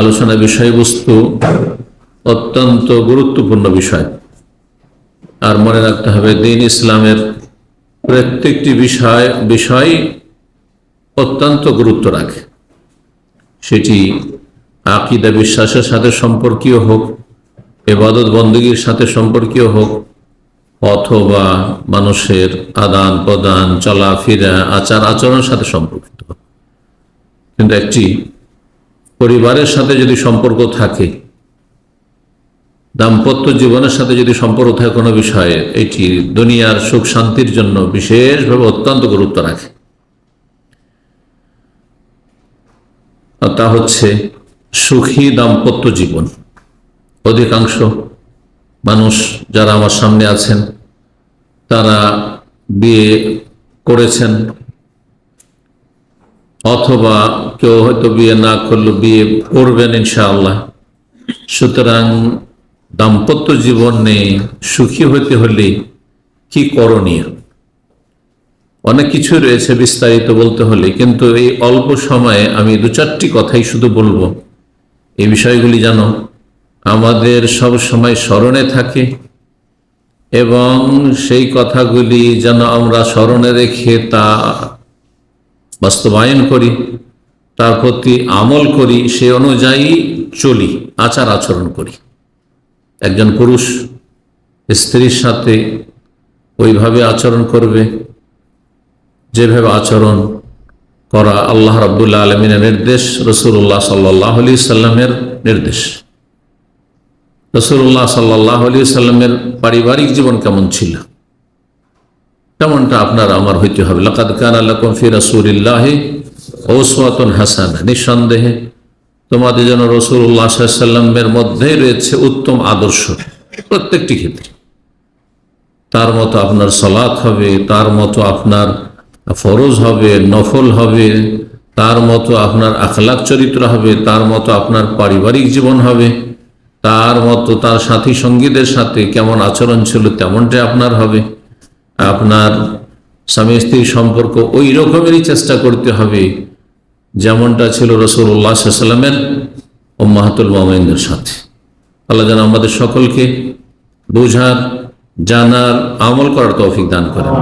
আলোচনা বিষয়বস্তু অত্যন্ত গুরুত্বপূর্ণ বিষয়। আর মনে রাখতে হবে, দ্বীন ইসলামের প্রত্যেকটি বিষয় অত্যন্ত গুরুত্ব রাখে। সেটি আকীদা বিশ্বাসের সাথে সম্পর্কীয় হোক, ইবাদত বন্দেগীর সাথে সম্পর্কীয় হোক, অথবা মানুষের আদান প্রদান, চলাফেরা, আচার আচরণের সাথে সম্পর্কিত হোক। কিন্তু একটি পরিবারের সাথে যদি সম্পর্ক থাকে, দাম্পত্য জীবনের সাথে যদি সম্পর্ক থাকে কোনো বিষয়ে, এটি দুনিয়ার সুখ শান্তির জন্য বিশেষভাবে অত্যন্ত গুরুত্ব রাখে। আর তা হচ্ছে সুখী দাম্পত্য জীবন। অধিকাংশ মানুষ যারা আমার সামনে আছেন তারা বিয়ে করেছেন, অথবা কেউ হয়তো বিয়ে না করলে বিয়ে করবেন ইনশাআল্লাহ। সুতরাং দাম্পত্য জীবনে সুখী হতে হলে কি করণীয়? অনেক কিছু রয়েছে বিস্তারিত বলতে হলে, কিন্তু এই অল্প সময়ে আমি দু চারটি কথাই শুধু বলবো। এই বিষয়গুলি যেন আমাদের সব সময় স্মরণে থাকে এবং সেই কথাগুলি যেন আমরা স্মরণে রেখে তা বাস্তবায়ন করি, তার প্রতি আমল করি, সে অনুযায়ী চলি, আচার আচরণ করি। একজন পুরুষ স্ত্রীর সাথে ওইভাবে আচরণ করবে যেভাবে আচরণ করা আল্লাহ রাব্বুল আলামিনের নির্দেশ, রাসূলুল্লাহ সাল্লাল্লাহু আলাইহি সাল্লামের নির্দেশ। রাসূলুল্লাহ সাল্লাল্লাহু আলাইহি সাল্লামের পারিবারিক জীবন কেমন ছিল, তেমনটা আপনার আমার হইতে হবে। লাকাদ কানা লাকুম ফি রাসূলিল্লাহি উসওয়াতুন হাসানাহ, নিঃসন্দেহে তোমাদের জন্য রাসূলুল্লাহ সাল্লাল্লাহু আলাইহি সাল্লামের মধ্যে রয়েছে উত্তম আদর্শ প্রত্যেকটি ক্ষেত্রে। তার মতো আপনার সালাত হবে, তার মতো আপনার ফরজ হবে, নফল হবে, তার মতো আপনার আখলাক চরিত্র হবে, তার মতো আপনার পারিবারিক জীবন হবে, তার মতো তার সাথী সঙ্গীদের সাথে কেমন আচরণ ছিল তেমনটাই আপনার হবে। আপনার স্বামী স্ত্রীর সম্পর্ক ওই রকমেরই চেষ্টা করতে হবে যেমনটা ছিল রাসূলুল্লাহ সাল্লাল্লাহু আলাইহি ওয়াসাল্লামের উম্মাহাতুল মুমিনিনের সাথে। আল্লাহ যেন আমাদের সকলকে বোঝার, জানার, আমল করার তৌফিক দান করেন।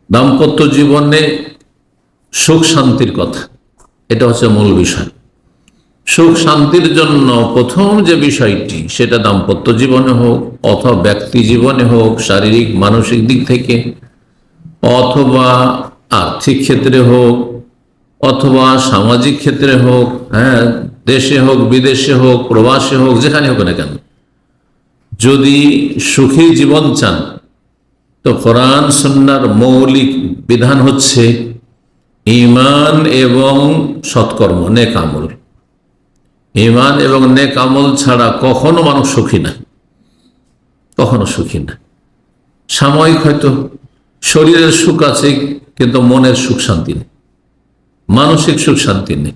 দাম্পত্য জীবনে সুখ শান্তির কথা, এটা হচ্ছে মূল বিষয়। সুখ শান্তির জন্য প্রথম যে বিষয়টি, সেটা দাম্পত্য জীবনে হোক অথবা ব্যক্তি জীবনে হোক, শারীরিক মানসিক দিক থেকে, অথবা আর্থিক ক্ষেত্রে হোক, অথবা সামাজিক ক্ষেত্রে হোক, দেশে হোক, বিদেশে হোক, প্রবাসে হোক, যেখানে হোক না কেন, যদি সুখী জীবন চান তো কোরআন সুন্নাহর মৌলিক বিধান হচ্ছে ঈমান এবং সৎকর্ম, নেক আমল। ঈমান এবং নেক আমল ছাড়া কখনো মানুষ সুখী না, কখনো সুখী না। সাময়িক হয়তো শরীরের সুখ আছে, কিন্তু মনের সুখ শান্তি নেই, মানসিক সুখ শান্তি নেই।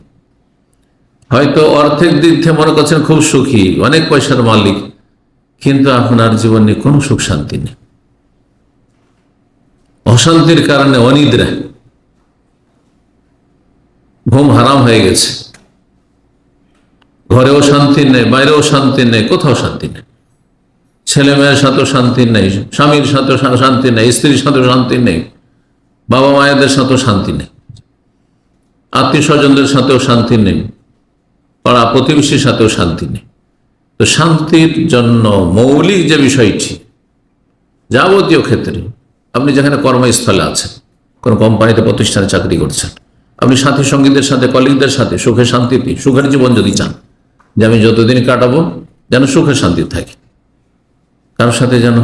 হয়তো অর্থের দিক থেকে মনে করছেন খুব সুখী, অনেক পয়সার মালিক, কিন্তু আপনার জীবনে কোনো সুখ শান্তি নেই। অশান্তির কারণে অনিদ্রা, ঘুম হারাম হয়ে গেছে, ঘরেও শান্তি নেই, বাইরেও শান্তি নেই, কোথাও শান্তি নেই। ছেলে মেয়ের সাথেও শান্তি নেই, স্বামীর সাথেও শান্তি নেই, স্ত্রীর সাথেও শান্তি নেই, বাবা মায়েদের সাথেও শান্তি নেই, আত্মীয় স্বজনদের সাথেও শান্তি নেই, পাড়া প্রতিবেশীর সাথেও শান্তি নেই। তো শান্তির জন্য মৌলিক যে বিষয়টি, যাবতীয় ক্ষেত্রে, আপনি যেখানে কর্মস্থলে আছেন, কোনো কোম্পানিতে প্রতিষ্ঠানে চাকরি করছেন, আপনি সাথী সঙ্গীদের সাথে, কলিগদের সাথে সুখে শান্তিতে, সুখের জীবন যদি চান, যে আমি যতদিন কাটাবো যেন সুখে শান্তি থাকে, কারোর সাথে যেন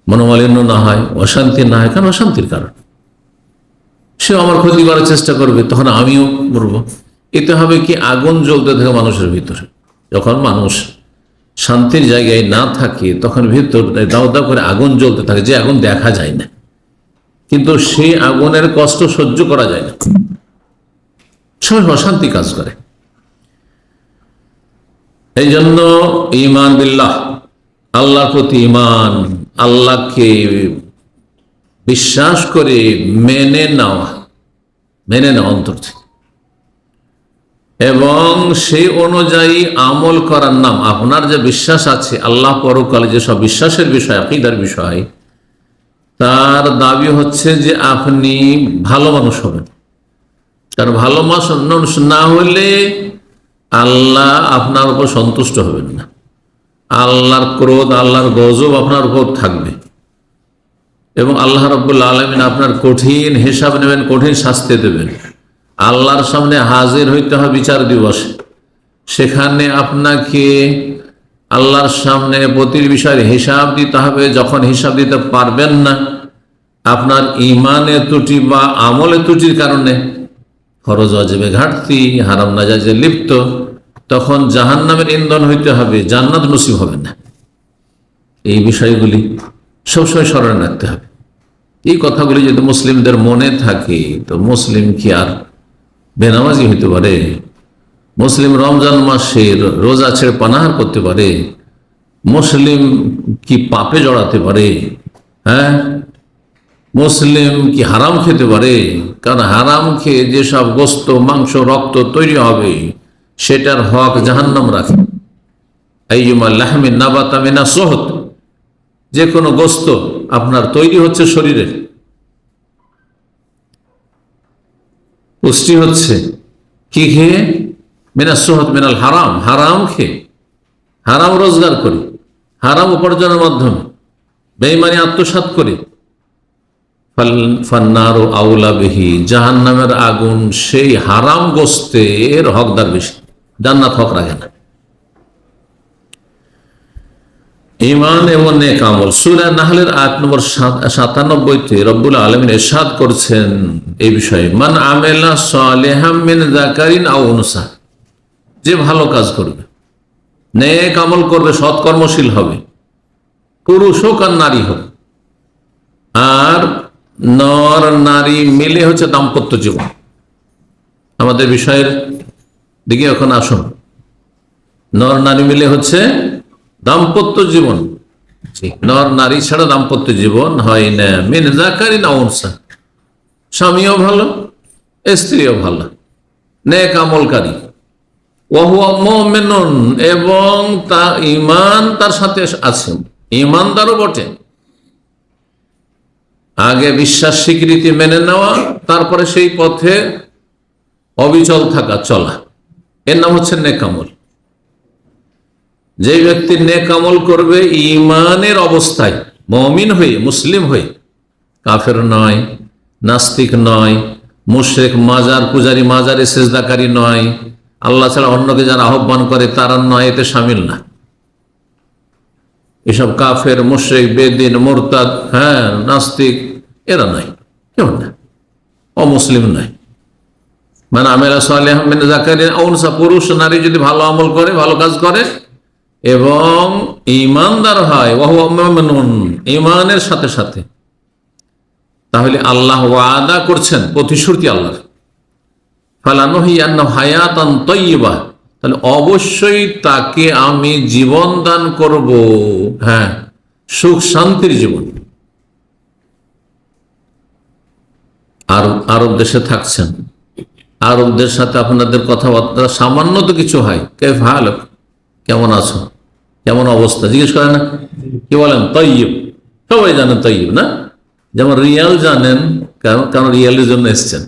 মনোমালিন্য না হয়, অশান্তি না হয়। কারণ অশান্তির কারণ সে আমার ক্ষতি করার চেষ্টা করবে, তখন আমিও করবো। এতে হবে কি, আগুন জ্বলতে থাকে মানুষের ভিতরে। যখন মানুষ শান্তির জায়গায় না থাকে, তখন ভিতর দাও দাও করে আগুন জ্বলতে থাকে, যে আগুন দেখা যায় না, কিন্তু সেই আগুনের কষ্ট সহ্য করা যায় না, সবাই অশান্তি কাজ করে। এই জন্য ঈমান বিল্লাহ, আল্লাহর প্রতি ঈমান, আল্লাহকে বিশ্বাস করে মেনে নেওয়া অন্তর থেকে। এবং সেই অনুযায়ী আমল করার নাম। আপনার যে বিশ্বাস আছে আল্লাহ পরকালে, যেসব বিশ্বাসের বিষয়, আকীদার বিষয়, তার দাবি হচ্ছে যে আপনি ভালো মানুষ হবেন। কারণ ভালো মানুষ না হলে আল্লাহ আপনার উপর সন্তুষ্ট হবেন না, আল্লাহর ক্রোধ, আল্লাহর গজব আপনার উপর থাকবে এবং আল্লাহ রাব্বুল আলামিন আপনার কঠিন হিসাব নেবেন, কঠিন শাস্তি দেবেন। আল্লাহর সামনে হাজির হইতে হবে বিচার দিবসে। সেখানে আপনাকে আল্লাহর সামনে প্রতিটি বিষয়ের হিসাব দিতে হবে। যখন হিসাব দিতে পারবেন না, আপনার ইমানের ত্রুটি বা আমলের ত্রুটির কারণে, ফরজ ওয়াজিবে ঘাটতি, হারাম নাজায়েজে লিপ্ত, তখন জাহান্নামের ইন্ধন হইতে হবে, জান্নাত নসিব হবে না। এই বিষয়গুলি সবসময় স্মরণে রাখতে হবে। এই কথাগুলি যদি মুসলিমদের মনে থাকে, তো মুসলিম কি আর বেনামাজি হইতে পারে? মুসলিম রমজান মাসের রোজা ছেড়ে পানাহার করতে পারে? মুসলিম কি পাপে জড়াতে পারে? হ্যাঁ, মুসলিম কি হারাম খেতে পারে? কারণ হারাম খেয়ে যেসব গোস্ত, মাংস, রক্ত তৈরি হবে, সেটার হক জাহান্নাম রাখে। আইয়ুমা লাহমিন নাবাতা মিনা সুহত, যে কোনো গোস্ত আপনার তৈরি হচ্ছে শরীরের, পুষ্টি হচ্ছে কি খেয়ে? মিনা সুহত মিনাল হারাম, হারাম খেয়ে, হারাম রোজগার করে, হারাম উপার্জনের মাধ্যমে বেঈমানি আত্মসাৎ করে। ফান্নারু আউলা বিহি, জাহান্নামের আগুন সেই হারাম গোস্তের হকদার বেশি, জান্নাত হক রাখে না। ঈমান এবং নেক আমল, সূরা নাহলের 8 নম্বর 97-তে রব্বুল আলামিন ইরশাদ করছেন এই বিষয়ে, মান আমিলা সালিহাম মিন যাকারিন আও উনসা, যে ভালো কাজ করবে, নেক আমল করবে, সৎকর্মশীল হবে, পুরুষ হোক আর নারী হোক। আর নর নারী মিলে হচ্ছে দাম্পত্য জীবন। আমাদের বিষয়ের দিকে এখন আসুন। নর নারী মিলে হচ্ছে দাম্পত্য জীবন। নর নারী ছাড়া দাম্পত্য জীবন হয় না। মিন যাকারিন আও উনসা, স্বামীও ভালো, স্ত্রীও ভালো, নেক আমলকারী। ওয়া হুয়া মুমিনুন, এবং তা ঈমান তার সাথে আছে, ঈমানদারও বটে। আগে বিশ্বাস স্বীকৃতি মেনে নেওয়া, তারপরে সেই পথে অবিচল থাকা, চলা, এর নাম হচ্ছে নেক আমল। যে ব্যক্তি নেক আমল করবে ঈমানের অবস্থায়, মুমিন হয়ে, মুসলিম হয়ে, কাফের নয়, নাস্তিক নয়, মুশরিক, মাজার পূজারী, মাজারে সেজদাকারী নয়, আল্লাহ ছাড়া অন্যকে যারা আহ্বান করে তারা নয়, এতে শামিল না। এসব কাফের, মুশরিক, বেদিন, মুরতাদ, হ্যাঁ, নাস্তিক, এরা নয়, কেউ না, অমুসলিম নয়। মানে আমিলা সালিহাম মিন যাকারিন আও উনসা, পুরুষ নারী যদি ভালো আমল করে, ভালো কাজ করে এবং ঈমানদার হয়, ওয়া হুয়া মুমিনুন, ঈমানের সাথে সাথে, তাহলে আল্লাহ ওয়াদা করছেন, প্রতিশ্রুতি আল্লাহর, ফালানুহিয়ান্নাহু হায়াতান তাইয়্যিবা, তাহলে অবশ্যই তাকে আমি জীবন দান করব, হ্যাঁ, সুখ শান্তির জীবন। আর আরব দেশে থাকছেন, আরবদের সাথে আপনাদের কথাবার্তা সামান্য তো কিছু হয়, কেফ হালুক, কেমন আছো, কেমন অবস্থা জিজ্ঞেস করে না? কি বলেন? তাইয়্যিব, সবাই জানেন তাইয়্যিব না? যেমন রিয়াল জানেন, কারণ রিয়ালের জন্য এসছেন।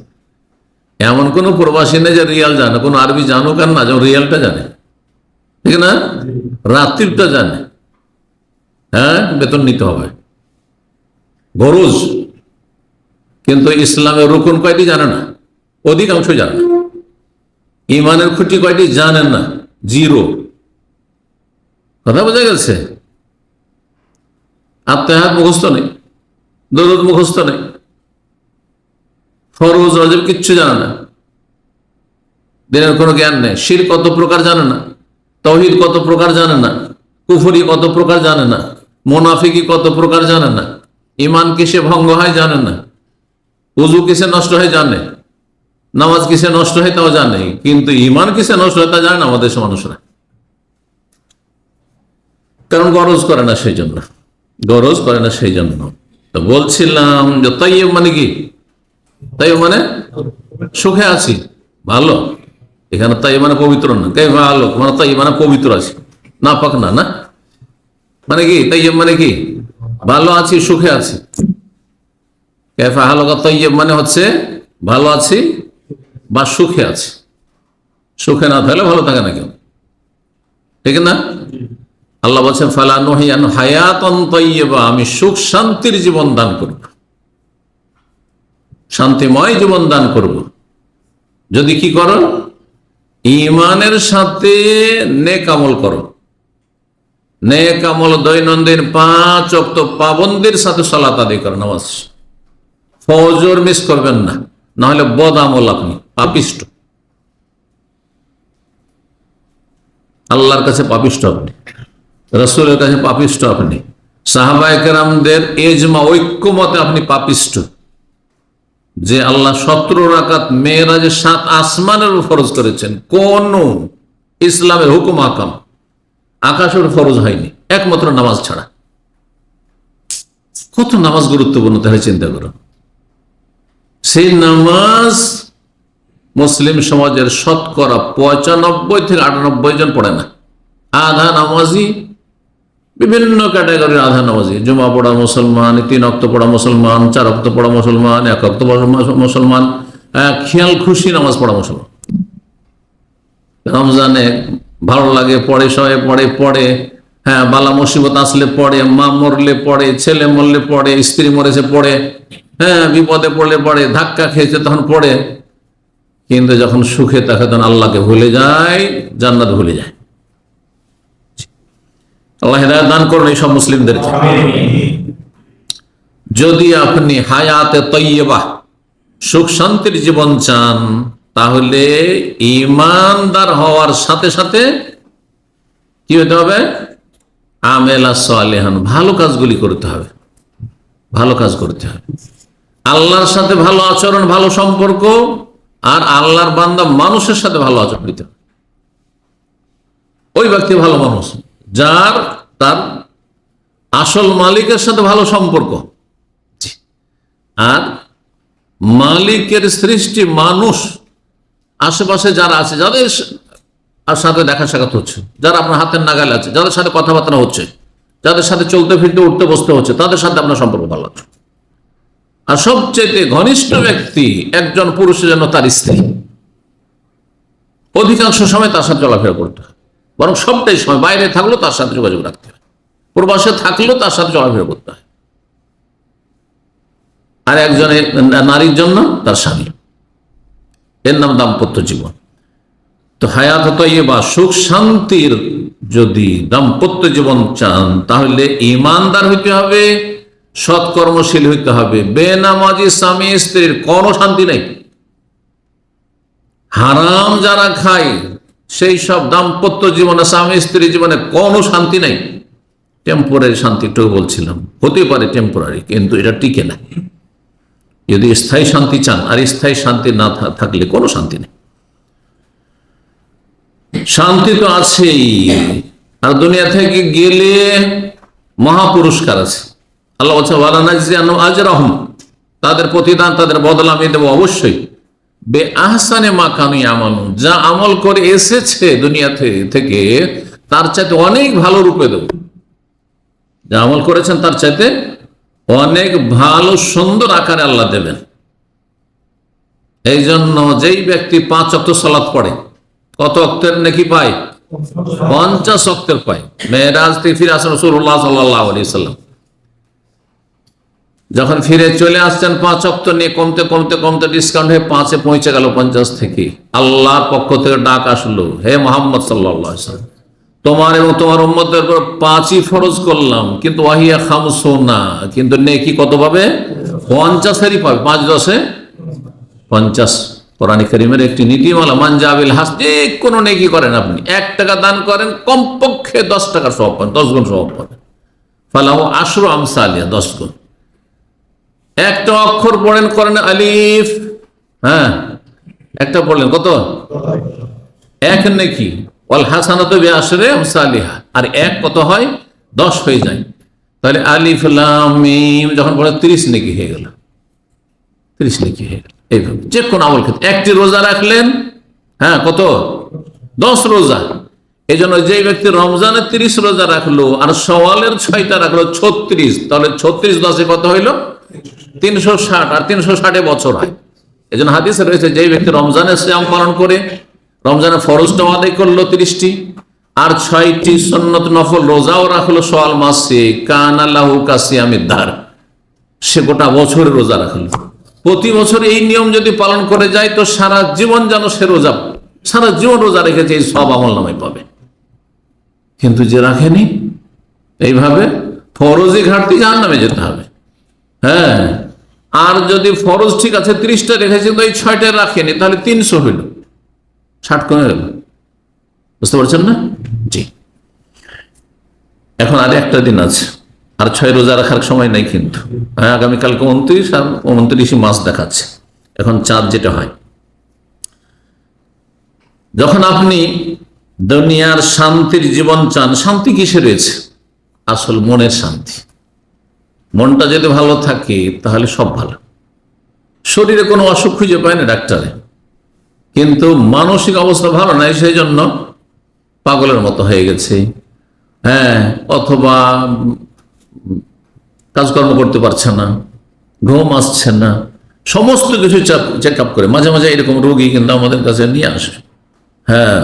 এমন কোন প্রবাসী নেই যে রিয়াল জানে, কোন আরবি জানুক আর না, যেমন রিয়ালটা জানে, ঠিক না? রাত্রিটা জানে, হ্যাঁ, বেতন নিতে হবে, গরজ। কিন্তু ইসলামের রুকুন কয়টি জানে না, অধিকাংশ জানে না। ইমানের খুঁটি কয়টি জানেন না, জিরো। কথা বোঝা গেছে? আত্মাহাত মুখস্থ নেই, দরুদ মুখস্থ নেই, ফরজ ওয়াজিব কিচ্ছু জানে না, দিনের কোনো জ্ঞান নেই, শিরক কত প্রকার জানে না, তাওহীদ কত প্রকার জানে না, কুফরি কত প্রকার জানে না, মুনাফিকি কত প্রকার জানে না, ঈমান কিসে ভঙ্গ হয় জানে না, ওযু কিসে নষ্ট হয় জানে, নামাজ কিসে নষ্ট হয় তাও জানে, কিন্তু ঈমান কিসে নষ্ট হয় তা জানে না আমাদের দেশের মানুষরা। কারণ গরজ করে না, সেই জন্য গরজ করে না, সেই জন্য। তো বলছিলাম যে তাইয়্যিব মানে কি? তাইয়্যিব মানে সুখে আছি, ভালো, এখানে তাই মানে পবিত্র না, কাইফা হালুক মানে তাই মানে পবিত্র আছে, না পাক না, না মানে কি তাইয়্যিব মানে কি ভালো আছি, সুখে আছি। কাইফা হালুকা তাইয়্যিব মানে হচ্ছে ভালো আছি বা সুখে আছে। সুখে না থাকলে ভালো থাকে না কেউ, ঠিক না? আল্লাহ বলছেন ফালা নুহিয়ান হায়াতান তাইয়্যিবা, আমি সুখ শান্তির জীবন দান করব, শান্তিময় জীবন দান করব যদি কি করো, ঈমানের সাথে নেক আমল করো। নেক আমল দৈনন্দিন 5 ওয়াক্ত পাবন্দির সাথে সালাত আদায় করো, নামাজ ফজর মিস করবেন না, না হলে বদ আমল, আপনি পাপিষ্ট, আল্লাহর কাছে পাপিষ্ট আপনি, রাসূলের কাছে পাপিষ্ট আপনি, সাহাবায়ে কেরামদের ইজমা ঐক্যমতে আপনি পাপিষ্ট যে আল্লাহ 17 রাকাত মেরাজে 7 আসমানের উপর ফরজ করেছেন। কোন ইসলামের হুকুম আকাম আকাশের ফরজ হয়নি একমাত্র নামাজ ছাড়া। কত নামাজ গুরুত্বপূর্ণ তাহলে চিন্তা করো। সেই নামাজ মুসলিম সমাজের শতকরা 95 থেকে 98 জন পড়ে না। আধা নামাজি, বিভিন্ন ক্যাটাগরির আধা নামাজি, জুমা পড়া মুসলমান, 3 ওয়াক্ত পড়া মুসলমান, 4 ওয়াক্ত পড়া মুসলমান, 1 ওয়াক্ত পড়া মুসলমান, খেয়াল খুশি নামাজ পড়া মুসলমান। রমজানে ভালো লাগে পড়ে, সবাই পড়ে, হ্যাঁ, বালা মুসিবত আসলে পড়ে, মা মরলে পড়ে, ছেলে মরলে পড়ে, স্ত্রী মরেছে পড়ে, হ্যাঁ, বিপদে পড়লে পড়ে, ধাক্কা খেয়েছে তখন পড়ে। কিন্তু যখন সুখে থাকে তখন আল্লাহকে ভুলে যায়, জান্নাত ভুলে যায়। আল্লাহ হিদায়াত দান করুন এই সব মুসলিমদেরকে। যদি আপনি হায়াতে তাইয়্যিবা, সুখ শান্তির জীবন চান, তাহলে ঈমানদার হওয়ার সাথে সাথে কি হতে হবে? আমেলা সালেহান, ভালো কাজগুলি করতে হবে, ভালো কাজ করতে হবে। আল্লাহর সাথে ভালো আচরণ, ভালো সম্পর্ক, আর আল্লাহর বান্দা মানুষের সাথে ভালো আচরণ দিতে হবে। ওই ব্যক্তি ভালো মানুষ যার তার আসল মালিকের সাথে ভালো সম্পর্ক, আর মালিকের সৃষ্টি মানুষ আশেপাশে যারা আছে, যাদের সাথে দেখা সাক্ষাৎ হচ্ছে, যারা আপনার হাতের নাগালে আছে, যাদের সাথে কথাবার্তা হচ্ছে, যাদের সাথে চলতে ফিরতে উঠতে বসতে হচ্ছে, তাদের সাথে আপনার সম্পর্ক ভালো আছে। আর সবচেয়ে ঘনিষ্ঠ ব্যক্তি একজন পুরুষের জন্য তার স্ত্রী, অধিকাংশ সময় তার সাথে চলাফেরা করতে হয়, বরং সবটাই সময় বাইরে থাকলেও তার সাথে যোগাযোগ রাখতে হয়, প্রবাসে থাকলেও তার সাথে চলাফেরা করতে হয়। আর একজনের নারীর জন্য তার স্বামী, এর নাম দাম্পত্য জীবন। তো হায়াত তাইয়্যিবা, সুখ শান্তির যদি দাম্পত্য জীবন চান, তাহলে ঈমানদার হইতে হবে, সৎকর্মশীল হইতে হবে। বেনামাজি স্বামী স্ত্রীর কোনো শান্তি নেই। হারাম যারা খায় সেই সব দাম্পত্য জীবনে, স্বামী স্ত্রী জীবনে কোনো শান্তি নেই। টেম্পোরারি শান্তি একটু বলছিলাম, হতে পারে টেম্পোরারি, কিন্তু এটা টিকে না। যদি স্থায়ী শান্তি চান, আর স্থায়ী শান্তি না থাকলে কোনো শান্তি নেই। শান্তি তো আছেই, আর দুনিয়া থেকে গেলে মহাপুরস্কার আছে। আল্লাহ বলছে ওয়ালা নাজজিয়ান্নাহুম আজরাহুম, তাদের প্রতিদান, তাদের বদলা আমি দেবো অবশ্যই। বে আহসানে মা কানু ইয়ামালুন, যা আমল করে এসেছে দুনিয়া থেকে তার চাইতে অনেক ভালো রূপে দেব। যা আমল করেছেন তার চাইতে অনেক ভালো সুন্দর আকারে আল্লাহ দেবেন। এই জন্য যেই ব্যক্তি 5 ওয়াক্ত সালাত পড়ে, কত ওয়াক্তের নেকি পায়? 50 ওয়াক্তের পায়। মেরাজ থেকে ফিরে আসেন রাসূলুল্লাহ সাল্লাল্লাহু আলাইহি ওয়াসাল্লাম, যখন ফিরে চলে আসছেন 5 ওয়াক্ত নিয়ে কমতে কমতে কমতে ডিসকাউন্ট হয়ে 5-এ পৌঁছে গেল 50 থেকে। আল্লাহর পক্ষ থেকে ডাক আসলো, হে মুহাম্মদ সাল্লাল্লাহু আলাইহি ওয়াসাল্লাম, তোমার এবং তোমার উম্মতের উপর 5ই ফরজ করলাম, কিন্তু ওয়াহিয়া খামসুনা, কিন্তু নেকি কত পাবে? 50-এরই পাবে। 5-10 50। কোরআন কারীমের একটি নীতিমালা, মান জাবিল হাস, যে কোনো নেকি করেন আপনি, 1 টাকা দান করেন, কমপক্ষে 10 টাকা সওয়াব পান, 10 গুণ সওয়াব পান। ফালাহু আশরু আমসালিহা, 10 গুণ। একটা অক্ষর পড়েন, করেন আলিফ, হ্যাঁ, একটা পড়লেন, কত? 1 নেকি। ওয়াল হাসানাতু বিআশরি আমসালিহা, আর 1 কত হয়? 10 হয়ে যায়। তাহলে আলিফ লাম মিম যখন পড়ে 30 নেকি হয়ে গেল, 30 নেকি হয়ে গেল। এইভাবে যে কোনো আমল ক্ষেত্রে, একটি রোজা রাখলেন হ্যাঁ, কত? 10 রোজা। এই জন্য যে ব্যক্তি রমজানের 30 রোজা রাখলো আর সওয়ালের 6টা রাখলো, 36, তাহলে 36 10-এ কত হইল? 360, আর 360 বছর হয়। এই জন্য হাদিসে রয়েছে, যে ব্যক্তি রমজানের সিয়াম পালন করে, রমজানের ফরজটাও আদায় করলো 30টি, আর 6টি সুন্নত নফল রোজাও রাখলো সওয়াল মাসে, কানা লাহু কাসিয়ামিদ দার, সে গোটা বছরের রোজা রাখলো। প্রতি বছর এই নিয়ম যদি পালন করে যায় তো সারা জীবন যেন সে রোজা, সারা জীবন রোজা রেখেছে, এই সব আমল নামায় পাবে। কিন্তু যে রাখেনি, এইভাবে ফরজি ঘাটতি জাহান্নামে যেতে হবে। হ্যাঁ, আর যদি ফরজ ঠিক আছে 30টা রেখেছে কিন্তু এই 6টা রাখেনি, তাহলে 300 হইল, 60 কমে গেল। বুঝতে পারছেন না? জি। এখন আর একটা দিন আছে, আর 6 রোজা রাখার সময় নাই কিন্তু। হ্যাঁ, আগামীকালকে 29 আর 29 মাস দেখাচ্ছে এখন চাঁদ যেটা হয়। যখন আপনি দুনিয়ার শান্তির জীবন চান, শান্তি কিসে রয়েছে? আসল মনের শান্তি। মনটা যদি ভালো থাকে তাহলে সব ভালো। শরীরে কোনো অসুখ খুঁজে পায় না ডাক্তারে, কিন্তু মানসিক অবস্থা ভালো নাই, সেই জন্য পাগলের মতো হয়ে গেছে। হ্যাঁ, অথবা কাজকর্ম করতে পারছে না, ঘুম আসছে না, সমস্ত কিছু চেক আপ করে। মাঝে মাঝে এরকম রোগী কিন্তু আমাদের কাছে নিয়ে আসে। হ্যাঁ,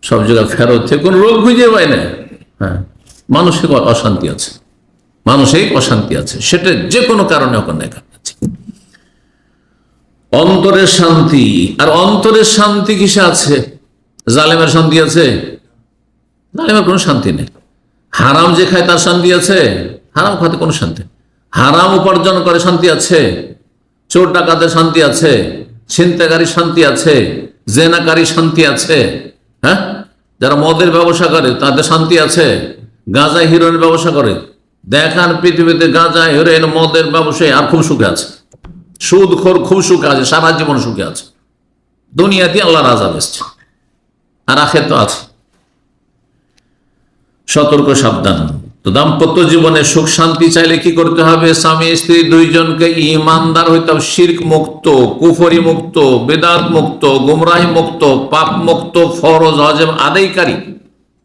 সব জায়গায় ফেরত থেকে কোনো রোগ খুঁজে পায় না। হ্যাঁ, মানসিক অশান্তি আছে, মানসিক অশান্তি আছে, সেটা যে কোনো কারণে ওখানে দেখা যাচ্ছে। অন্তরের শান্তি, আর অন্তরের শান্তি কিসে আছে? জালেমের শান্তি আছে? জালেমের কোনো শান্তি নেই। হারাম যে খায় তার শান্তি আছে? হারাম খাতে কোনো শান্তি। হারাম উপার্জন করে শান্তি আছে? চোর ডাকাতের শান্তি আছে? ছিনতাইকারী শান্তি আছে? জেনাকারী শান্তি আছে? হ্যাঁ, যারা মদের ব্যবসা করে তাদের শান্তি আছে? গাঁজা হিরোইনের ব্যবসা করে, দেখান পৃথিবীতে গাঁজা হিরোইন মদের ব্যবসায়ী আর খুব সুখে আছে, সুদখোর খুব সুখে আছে, সারা জীবন সুখে আছে। দুনিয়াতে আল্লাহর আযাব এসছে, আর আখিরাতে তো আছে। সতর্ক, সাবধান। তো দাম্পত্য জীবনে সুখ শান্তি চাইলে কি করতে হবে? স্বামী স্ত্রী দুইজনকে ইমানদার হইতে হবে, শিরক মুক্ত, কুফরি মুক্ত, বেদাত মুক্ত, গুমরাহি মুক্ত, পাপ মুক্ত, ফরজ ওয়াজিব আদায়কারী,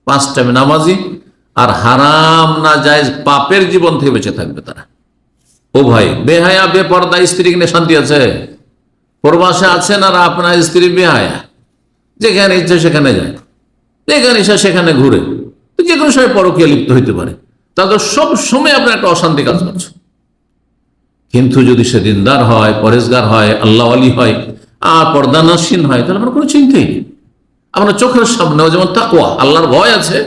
5 টাইম নামাজি, আর হারাম না জায়েজ পাপের জীবন থেকে বেঁচে থাকবে তারা। ও ভাই, বেহায়া বেপর্দা স্ত্রী কিনে শান্তি আছে? প্রবাসে আছেন আর আপনার স্ত্রী বেহায়া, যেখানে ইচ্ছে সেখানে যায়, যেখানে ইচ্ছা সেখানে ঘুরে, তো যে কোনো সময় পরকীয়া লিপ্ত হইতে পারে, তাহলে সব সময় আপনার একটা অশান্তি কাজ করছে। কিন্তু যদি সে দিনদার হয়, পরেজগার হয়, আল্লাহ আলী হয়, আর পর্দানাসীন হয়, তাহলে আপনার কোনো চিন্তাই নেই। আপনার চোখের সামনেও যেমন তাকওয়া, আল্লাহর ভয় আছে,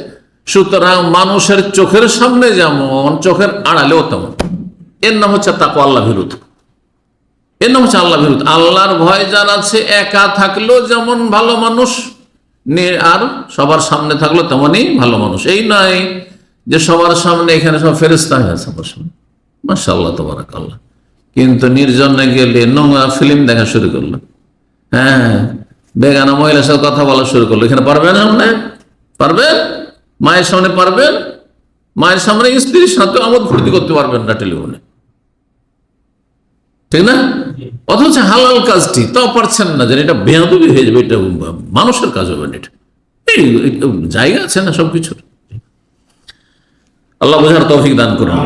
সুতরাং মানুষের চোখের সামনে যেমন, চোখের আড়ালেও তেমন। এর নাম হচ্ছে তাকওয়া, আল্লাহ ভীরুত। এর নাম হচ্ছে আল্লাহ ভীরুত। আল্লাহর ভয় যার আছে, একা থাকলেও যেমন ভালো মানুষ, আর সবার সামনে থাকলো তেমনই ভালো মানুষ। এই নয় যে সবার সামনে এখানে সব ফেরেশতা হয়ে আছে আমার সামনে, মাশাআল্লাহ তাবারাকাল্লাহ, কিন্তু নির্জনে গেলে নোংরা ফিল্ম দেখা শুরু করলো, হ্যাঁ, বেগানা মহিলার সাথে কথা বলা শুরু করলো। এখানে পারবেন? সামনে পারবেন? মায়ের সামনে পারবেন? মায়ের সামনে স্ত্রীর সাথে আমোদ ফুর্তি করতে পারবেন না টেলিফোনে, ঠিক না? অথচ হালাল কাজটি তাও পারছেন না, যে এটা বেয়াদবি হয়ে যাবে, এটা মানুষের কাজ হবে না। এটা এই জায়গা আছে না সবকিছুর। আল্লাহ বোঝার তৌফিক দান করুন।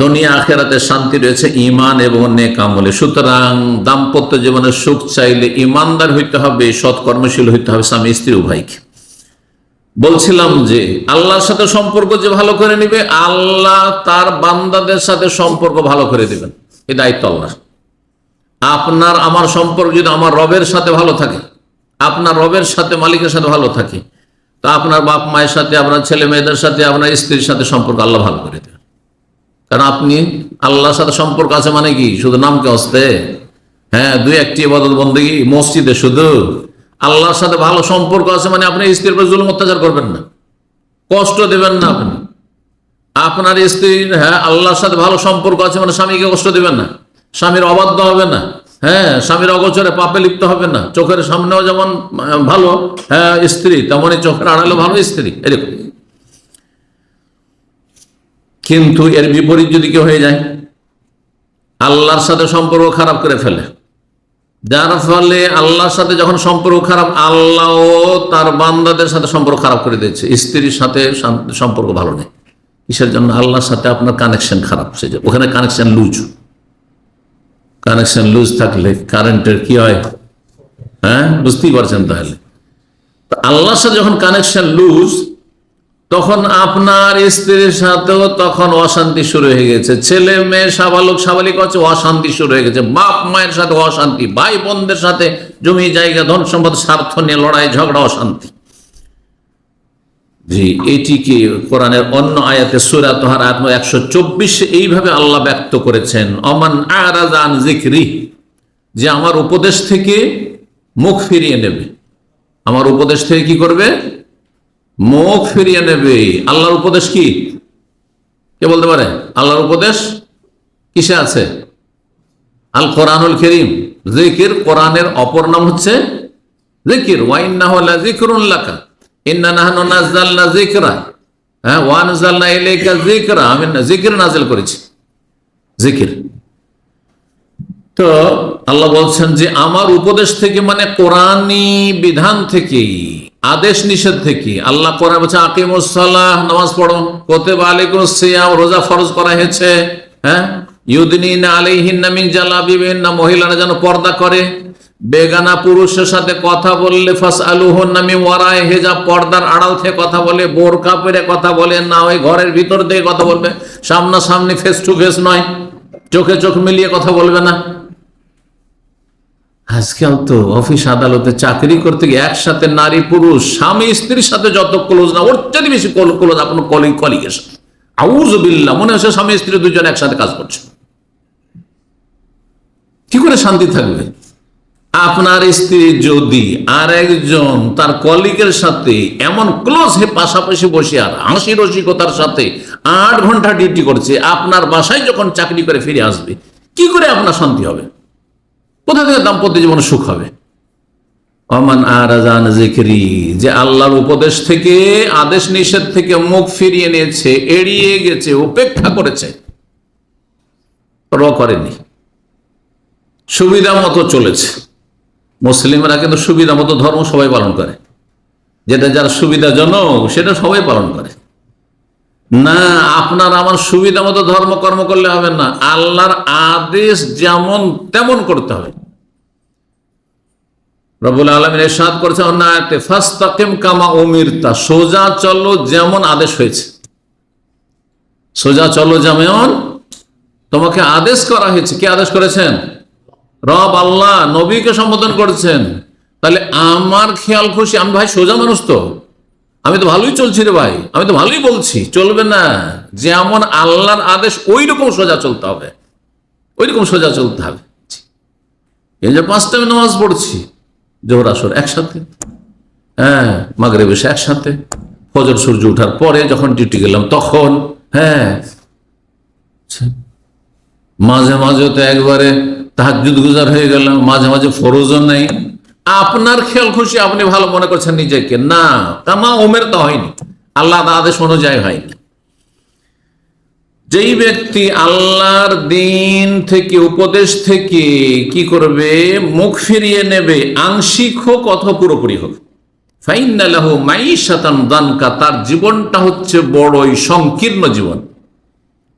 দুনিয়া আখিরাতে শান্তি রয়েছে ঈমান এবং নেক আমলে। সুতরাং দাম্পত্য জীবনের সুখ চাইলে ঈমানদার হইতে হবে, সৎকর্মশীল হইতে হবে, স্বামী স্ত্রী উভয়কে। বলছিলাম যে আল্লাহর সাথে সম্পর্ক যে ভালো করে নিবে, আল্লাহ তার বান্দাদের সাথে সম্পর্ক ভালো করে দিবেন, এই দায়িত্ব আল্লাহর। আপনার আমার সম্পর্ক যদি আমার রবের সাথে ভালো থাকে, আপনার রবের সাথে, মালিকের সাথে ভালো থাকে, তো আপনার বাপ মায়ের সাথে, আপনার ছেলে মেয়েদের সাথে, আপনার স্ত্রীর সাথে সম্পর্ক আল্লাহ ভালো করে দেবেন। কারণ আপনি আল্লাহর সাথে সম্পর্ক আছে মানে কি শুধু নামকে হস্তে? হ্যাঁ, 2-1টি ইবাদত বন্দেগী মসজিদে শুধু। আল্লাহর সাথে ভালো সম্পর্ক আছে মানে আপনি স্ত্রীর উপর জুলুম অত্যাচার করবেন না, কষ্ট দেবেন না আপনি। আপনার স্ত্রীর, হ্যাঁ, আল্লাহর সাথে ভালো সম্পর্ক আছে মানে স্বামীকে কষ্ট দেবেন না, স্বামীর অবাধ্য হবে না, হ্যাঁ, স্বামীর অগোচরে পাপে লিপ্ত হবে না। চোখের সামনেও যেমন ভালো, হ্যাঁ, স্ত্রী, তেমনই চোখের আড়ালে ভালো স্ত্রী, এরকম। কিন্তু এর বিপরীত যদি কেউ হয়ে যায়, আল্লাহর সাথে সম্পর্ক খারাপ করে ফেলে, যার ফলে আল্লাহর সাথে যখন সম্পর্ক খারাপ, আল্লাহ তার বান্দাদের সাথে সম্পর্ক খারাপ করে দিয়েছে। স্ত্রীর সাথে সম্পর্ক ভালো নেই, কিসের জন্য? আল্লাহর সাথে আপনার কানেকশন খারাপ, সেই জন্য ওখানে কানেকশন লুজ। কানেকশন লুজ থাকলে কারেন্টের কি হয়? হ্যাঁ, বুঝতেই পারছেন। তাহলে আল্লাহর সাথে যখন কানেকশন লুজ, তখন আপনার স্ত্রীর সাথেও তখন অশান্তি শুরু হয়ে গেছে। ছেলে মেয়ে, সাবালক সাবালিক হচ্ছে, অশান্তি শুরু হয়ে গেছে। বাপ মায়ের সাথে অশান্তি, ভাই বোনদের সাথে জমি জায়গা ধন সম্পদ স্বার্থ নিয়ে লড়াই ঝগড়া, অশান্তি। জি, এটিকে কোরআনের অন্য আয়াতে সূরা তাহার আয়াত 124 এইভাবে আল্লাহ ব্যক্ত করেছেন, অমান আরাযা আন যিকরি, যে আমার উপদেশ থেকে মুখ ফিরিয়ে নেবে। আমার উপদেশ থেকে কি করবে? মুখ ফিরিয়ে নেবে। আল্লাহর উপদেশ কি? কে বলতে পারে? আল্লাহর উপদেশ কিসে আছে? আল কোরআনুল কারীম। জিকির, কোরআনের অপর নাম হচ্ছে জিকির। ওয়া ইন্নাহু লাযিকরুন লাকা ইন্না নাহনু নাযালনা যিকরা ওয়া আনজালনা ইলাইকা যিকরা। আমি জিকির নাযিল করেছি, জিকির। তো আল্লাহ বলছেন যে আমার উপদেশ থেকে, মানে কোরআনী বিধান থেকে, আদেশ নিষেধ থেকে। আল্লাহ কোরআন বলছে আকিমুস সালাহ, নামাজ পড়ো। কুতিবা আলাইকুমুস সিয়াম, রোজা ফরজ করা হয়েছে। হ্যাঁ, ইউদনিনা আলাইহিন্না মিন জালাবিবিহিন্না, মহিলারা যেন পর্দা করে। বেগানা পুরুষের সাথে কথা বললে ফাসআলুহুন্না মিন ওয়ারাই হিজাব, পর্দার আড়াল থেকে কথা বলে, বোরকা পরে কথা বলে না, ওই ঘরের ভিতর থেকে কথা বলবে, সামনাসামনি ফেস টু ফেস নয়, চোখে চোখ মিলিয়ে কথা বলবে না। আজকাল তো অফিস আদালতে চাকরি করতে গিয়ে একসাথে নারী পুরুষ, স্বামী স্ত্রীর সাথে যত ক্লোজ না, ওর চাইতে বেশি ক্লোজ আপনার কলিগের সাথে। আউযুবিল্লাহ, মনে হচ্ছে স্বামী স্ত্রী দুজন একসাথে কাজ করছে। কি করে শান্তি থাকবে? আপনার স্ত্রী যদি আর একজন তার কলিগের সাথে এমন ক্লোজ হয়ে পাশাপাশি বসে আর হাসি রসিকতার সাথে 8 ঘন্টা ডিউটি করছে, আপনার বাসায় যখন চাকরি করে ফিরে আসবে, কি করে আপনার শান্তি হবে? কোথা থেকে দাম্পত্য জীবনে সুখ হবে? ওমান আরাযা আন যিকরি, যে আল্লাহর উপদেশ থেকে, আদেশ নিষেধ থেকে মুখ ফিরিয়ে নিয়েছে, এড়িয়ে গেছে, উপেক্ষা করেছে, করেনি, সুবিধা মতো চলেছে। মুসলিমরা কিন্তু সুবিধা মতো ধর্ম সবাই পালন করে, যেটা যার সুবিধাজনক সেটা সবাই পালন করে না। আপনার আমার সুবিধা মতো ধর্ম কর্ম করলে হবে না, আল্লাহর আদেশ যেমন তেমন করতে হবে। রব্বুল আলামিন ইরশাদ করেছেন অন্য আয়াতে, ফাস্তাকিম কামা উমিরতা, সোজা চলো যেমন আদেশ হয়েছে। সোজা চলো যেমন তোমাকে আদেশ করা হয়েছে। কে আদেশ করেছেন? রব আল্লাহ নবীকে সম্বোধন করেছেন। তাহলে আমার খেয়াল খুশি, আমি ভাই সোজা মানুষ, তো আমি তো ভালোই চলছি রে ভাই, আমি তো ভালোই বলছি, চলবে না। যেমন আল্লাহর আদেশ ওই রকম সোজা চলতে হবে, ওই রকম সোজা চলতে হবে। এই যে 5 টাইম নামাজ পড়ছি, জোহর আসর একসাথে, হ্যাঁ, মাগরিব এশা একসাথে, ফজর সূর্য ওঠার পরে যখন ডিউটি গেলাম তখন, হ্যাঁ, মাঝে মাঝে তো একবারে তাহাজ্জুদ গুজার হয়ে গেলাম, মাঝে মাঝে ফরজও নেই। আপনার খেয়াল খুশি আপনি ভালো মনে করছেন নিজেকে, না, কামা ওমের তো হয়নি, আল্লাহর আদেশ অনুযায়ী হয়নি। যেই ব্যক্তি আল্লাহর দিন থেকে, উপদেশ থেকে কি করবে? মুখ ফিরিয়ে নেবে, আংশিক হোক অথবা পুরোপুরি হোক। ফাইন্না লাহু মাইশাতান দানকা, তার জীবনটা হচ্ছে বড়ই সংকীর্ণ জীবন,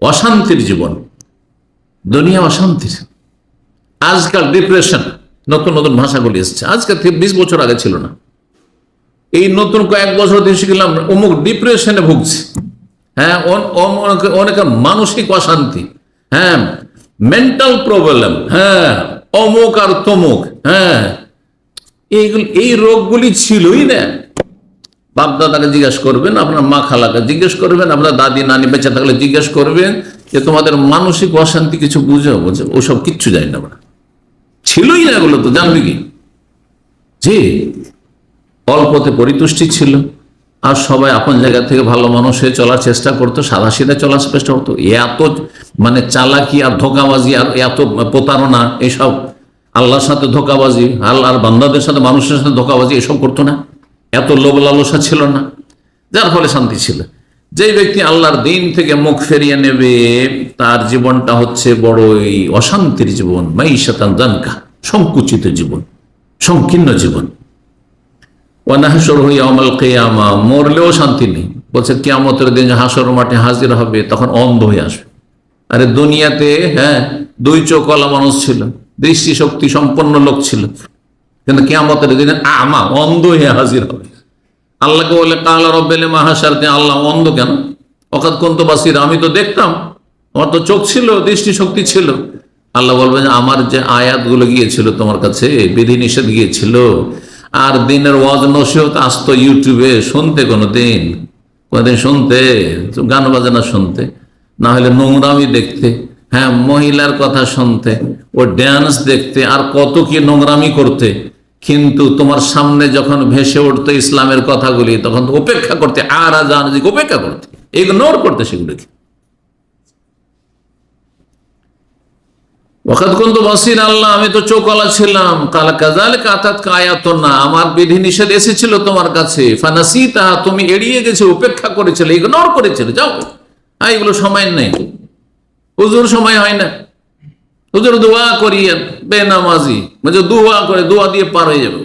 অশান্তির জীবন, দুনিয়া অশান্তির। আজকাল ডিপ্রেশন, নতুন নতুন ভাষাগুলি এসছে, আজকে থেকে 20 বছর আগে ছিল না। এই নতুন কয়েক বছর দিয়ে শিখলাম অমুক ডিপ্রেশনে ভুগছে, হ্যাঁ, অনেকের মানসিক অশান্তি, হ্যাঁ, মেন্টাল প্রবলেম, হ্যাঁ, অমুক আর তমুক, হ্যাঁ, এইগুলি, এই রোগগুলি ছিলই না। বাপ দাদাকে জিজ্ঞেস করবেন, আপনার মা খালাকে জিজ্ঞেস করবেন, আপনার দাদি নানি বেঁচে থাকলে জিজ্ঞেস করবেন যে তোমাদের মানসিক অশান্তি কিছু বুঝে ওসব কিচ্ছু জানি না, ছিলই না এগুলো, তো জানবে কি? জি, অল্পতে পরিতুষ্টি ছিল, আর সবাই আপন জায়গা থেকে ভালো মানুষ হয়ে চলার চেষ্টা করতো, সাদা সিধা চলার চেষ্টা করতো। এত মানে চালাকি আর ধোকাবাজি আর এত প্রতারণা, এসব আল্লাহর সাথে ধোকাবাজি, আল্লাহর বান্দাদের সাথে, মানুষের সাথে ধোকাবাজি, এসব করতো না। এত লোভ লালসা ছিল না, যার ফলে শান্তি ছিল। যেই ব্যক্তি আল্লাহর দিন থেকে মুখ ফিরিয়ে নেবে, তার জীবনটা হচ্ছে বড়ই অশান্তির জীবন, মাইশাতান দানকা, সংকুচিত জীবন, সংকীর্ণ জীবন। ওয়ানাহশুরহু ইয়াওমাল কিয়ামা, মরলেও শান্তি নেই। বলছে কিয়ামতের দিন হাসর মাঠে হাজির হবে, তখন অন্ধ হয়ে আসবে। আরে দুনিয়াতে দুই চোখওয়ালা মানুষ ছিল, দৃষ্টিশক্তি সম্পন্ন লোক ছিল, কিন্তু কিয়ামতের দিনে আমা, অন্ধ হয়ে হাজির হবে। আল্লাহকে বলে কালা রব্বিল মাহাশারতে, আল্লাহ অন্ধ কেন? ওয়াকাদ কুনতু বাসীরা, আমি তো দেখতাম, আমার তো চোখ ছিল, দৃষ্টিশক্তি ছিল। আল্লাহ বলবেন আমার যে আয়াতগুলো গিয়েছিল তোমার কাছে, বিধিনিষেধ গিয়েছিল, আর দিনের ওয়াজ নসিহত আসতো ইউটিউবে, শুনতে কোনোদিন শুনতে, গান বাজনা শুনতে, না হলে নোংরামি দেখতে, মহিলার কথা শুনতে, ও ড্যান্স দেখতে, আর কত কি নোংরামি করতে। কিন্তু তোমার সামনে যখন ভেসে উঠতো ইসলামের কথাগুলি, তখন তো উপেক্ষা করতে, আর উপেক্ষা করতে, ইগনোর করতে সেগুলোকে। ওয়াকাদ কুনতু বাসীরা, আল্লাহ আমি তো চোখওয়ালা ছিলাম। কালা কাযালিকা আতাতকা আয়াতুনা, আমার বিধিনিষেধ এসেছিল তোমার কাছে, ফানাসিতাহা, তুমি এড়িয়ে গেছো, উপেক্ষা করেছিলে, ইগনোর করেছিলে। যাও, এগুলো সময় নেই, হুজুর সময় হয় না, হুজুর দোয়া করিয়েন, বেনামাজি মানে দোয়া করে, দোয়া দিয়ে পার হয়ে যাবে।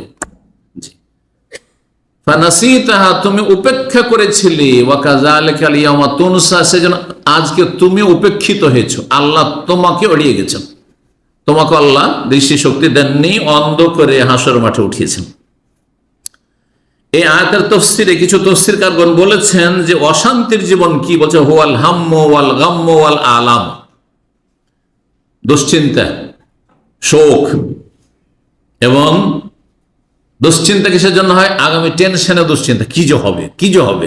ফানাসিতাহা, তুমি উপেক্ষা করেছিলে, ওয়া কাযালিকা আল ইয়াওমা তুনসা, সেজন্য আজকে তুমি উপেক্ষিত হয়েছো, আল্লাহ তোমাকে এড়িয়ে গেছেন, তোমাকে আল্লাহ দৃষ্টিশক্তি দেননি, অন্ধ করে হাসর মাঠে উঠিয়েছেন। এই আয়াতের তাফসীরে কিছু তাফসীরকারগণ বলেছেন যে অশান্তির জীবন কি, বলছে হুয়াল হাম্মু ওয়াল গাম্মু ওয়াল আলাম, দুশ্চিন্তা, শোক। এবং দুশ্চিন্তা কিসের জন্য হয়? আগামী টেনশনে দুশ্চিন্তা, কি যে হবে, কি যে হবে,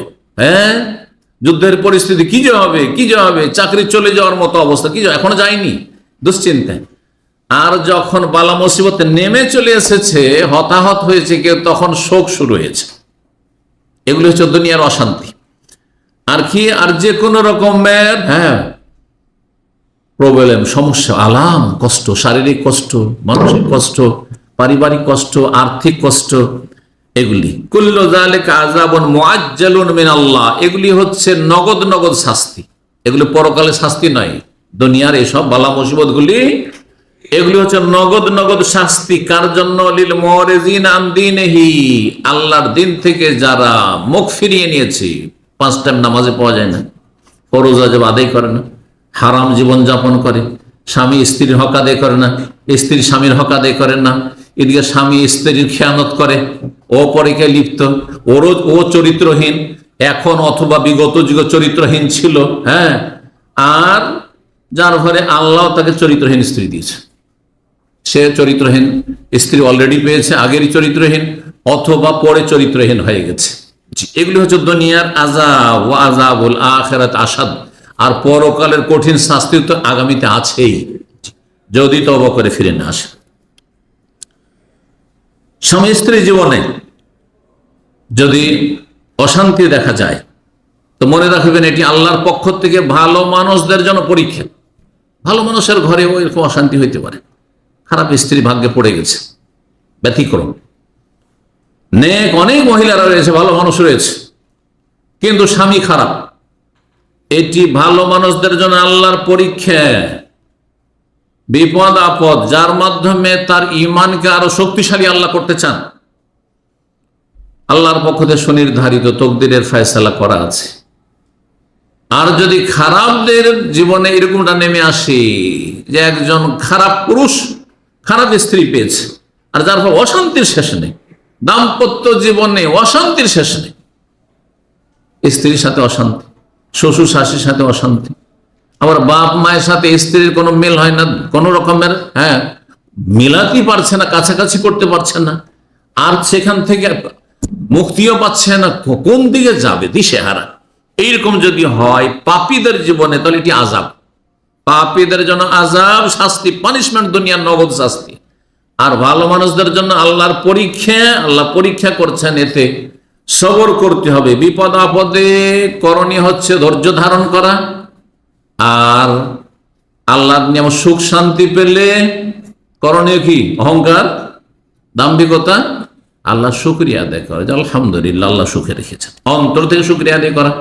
যুদ্ধের পরিস্থিতি, কি যে হবে, কি যে হবে, চাকরি চলে যাওয়ার মতো অবস্থা, কি যে এখনো যায়নি, দুশ্চিন্তা। আর যখন বালা মুসিবত নেমে চলে এসেছে, হতাহত হয়েছে কেউ, তখন শোক শুরু হয়েছে। এগুলো হচ্ছে দুনিয়ার অশান্তি। আর কি? আর যে কোনো রকমের প্রবলেম, সমস্যা, আলাম, কষ্ট, শারীরিক কষ্ট, মানসিক কষ্ট, পারিবারিক কষ্ট, আর্থিক কষ্ট, এগুলি কুল্লু যালিকা আযাবুন মুআজ্জালুন মিনাল্লাহ, এগুলি হচ্ছে নগদ নগদ শাস্তি। এগুলি পরকালে শাস্তি নয়, দুনিয়ার এসব বালা মুসিবত গুলি, এগুলি হচ্ছে নগদ নগদ শাস্তি। কার জন্য? লিল মুরিজিন আন দীনিহি, আল্লাহর দিন থেকে যারা মুখ ফিরিয়ে নিয়েছে, 5 টাইম নামাজে পাওয়া যায় না, ফরজ ওয়াজিব আদায় করে না, হারাম জীবন যাপন করে, স্বামী স্ত্রীর হক আদায় করে না, স্ত্রী স্বামীর হক আদায় করে না, এদিকে স্বামী স্ত্রীর খেয়ানত করে, অপরিকে লিপ্ত, ও চরিত্রহীন এখন অথবা বিগত যুগ চরিত্রহীন ছিল, আর যার ঘরে আল্লাহ তাকে চরিত্রহীন স্ত্রী দিয়েছে, সে চরিত্রহীন স্ত্রী অলরেডি পেয়েছে, আগেরই চরিত্রহীন, অথবা পরে চরিত্রহীন হয়ে গেছে। এগুলি হচ্ছে দুনিয়ার আযাব, ওয়া আযাবুল আখিরাত আশাদ, আর পরকালের কঠিন শাস্তি তো আগামীতে আছেই, যদি তওবা করে ফিরে না আসে। স্বামী স্ত্রী জীবনে যদি অশান্তি দেখা যায়, তো মনে রাখবেন এটি আল্লাহর পক্ষ থেকে ভালো মানুষদের জন্য পরীক্ষা। ভালো মানুষের ঘরে এরকম অশান্তি হইতে পারে, খারাপ স্ত্রী ভাগ্যে পড়ে গেছে, ব্যতিক্রম। নেক অনেক মহিলারা রয়েছে, ভালো মানুষ রয়েছে, কিন্তু স্বামী খারাপ, এটি ভালো মানুষদের জন্য আল্লাহর পরীক্ষা, বিপদ আপদ, যার মাধ্যমে তার ঈমানকে আরো শক্তিশালী আল্লাহ করতে চান। আল্লাহর পক্ষ থেকে সুনির্ধারিত তকদিরের ফয়সালা করা আছে। আর যদি খারাপদের জীবনে এরকমটা নেমে আসে যে একজন খারাপ পুরুষ খারাপ স্ত্রী পেয়েছে, আর যার ফলে অশান্তির শেষ নেই, দাম্পত্য জীবনে অশান্তির শেষ নেই, স্ত্রীর সাথে অশান্তি, শ্বশুর শাশুড়ির সাথে অশান্তি, আবার বাপ মায়ের সাথে স্ত্রীর কোনো মিল হয় না, কোন রকমের মিলাতেই পারছে না, কাছাকাছি করতে পারছে না, আর সেখান থেকে মুক্তিও পাচ্ছে না, কোন দিকে যাবে দিশেহারা। এইরকম যদি হয় পাপীদের জীবনে, তাহলে এটি আযাব, পাপীদের জন্য আযাব, শাস্তি, পানিশমেন্ট, দুনিয়ার নগদ শাস্তি। আর ভালো মানুষদের জন্য আল্লাহর পরীক্ষা, আল্লাহ পরীক্ষা করছেন, এতে সবর করতে হবে। বিপদ আপদে করণীয় হচ্ছে ধৈর্য ধারণ করা, আর আল্লাহর নিয়ম সুখ শান্তি পেলে করণীয় কি? অহংকার, দাম্ভিকতা, আল্লাহ শুকরিয়া আদায় করা, যে আলহামদুলিল্লাহ আল্লাহ সুখে রেখেছেন, অন্তর থেকে শুকরিয়া আদায় করা,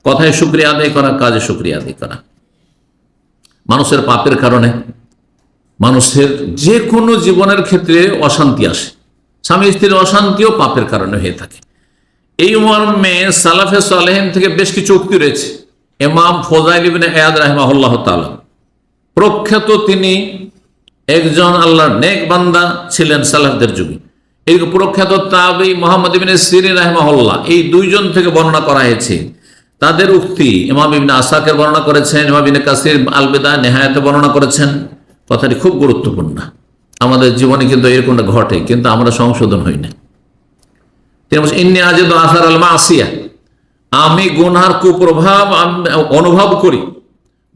কথায় শুকরিয়া আদায় করা, কাজে শুকরিয়া আদায় করা। মানুষের পাপের কারণে মানুষের যে কোনো জীবনের ক্ষেত্রে অশান্তি আসে, স্বামী স্ত্রীর অশান্তিও পাপের কারণে হয়ে থাকে। এই মর্মে সালাফে সালেহিন থেকে বেশ কিছু উক্তি রয়েছে। ইমাম ফজাইল ইবনে ইয়াদ রাহিমাহুল্লাহ তাআলা, প্রখ্যাত তিনি একজন আল্লাহর নেক বান্দা ছিলেন সালাফদের যুগে। এই প্রখ্যাত তাবেঈ মুহাম্মদ ইবনে সিরিন রাহিমাহুল্লাহ, এই দুইজন থেকে বর্ণনা করা হয়েছে। তাদের উক্তি ইমাম ইবনে আসাকির বর্ণনা করেছেন, ইমাম ইবনে কাসির আল বিদায়া নিহায়াতে বর্ণনা করেছেন। কথাটি খুব গুরুত্বপূর্ণ। আমাদের জীবনে কিন্তু এরকমটা ঘটে, কিন্তু আমরা সংশোধন হই না। ইন্নী আজিদু আসার আল মাসিয়া, আমি গুনার কুপ্রভাব অনুভব করি,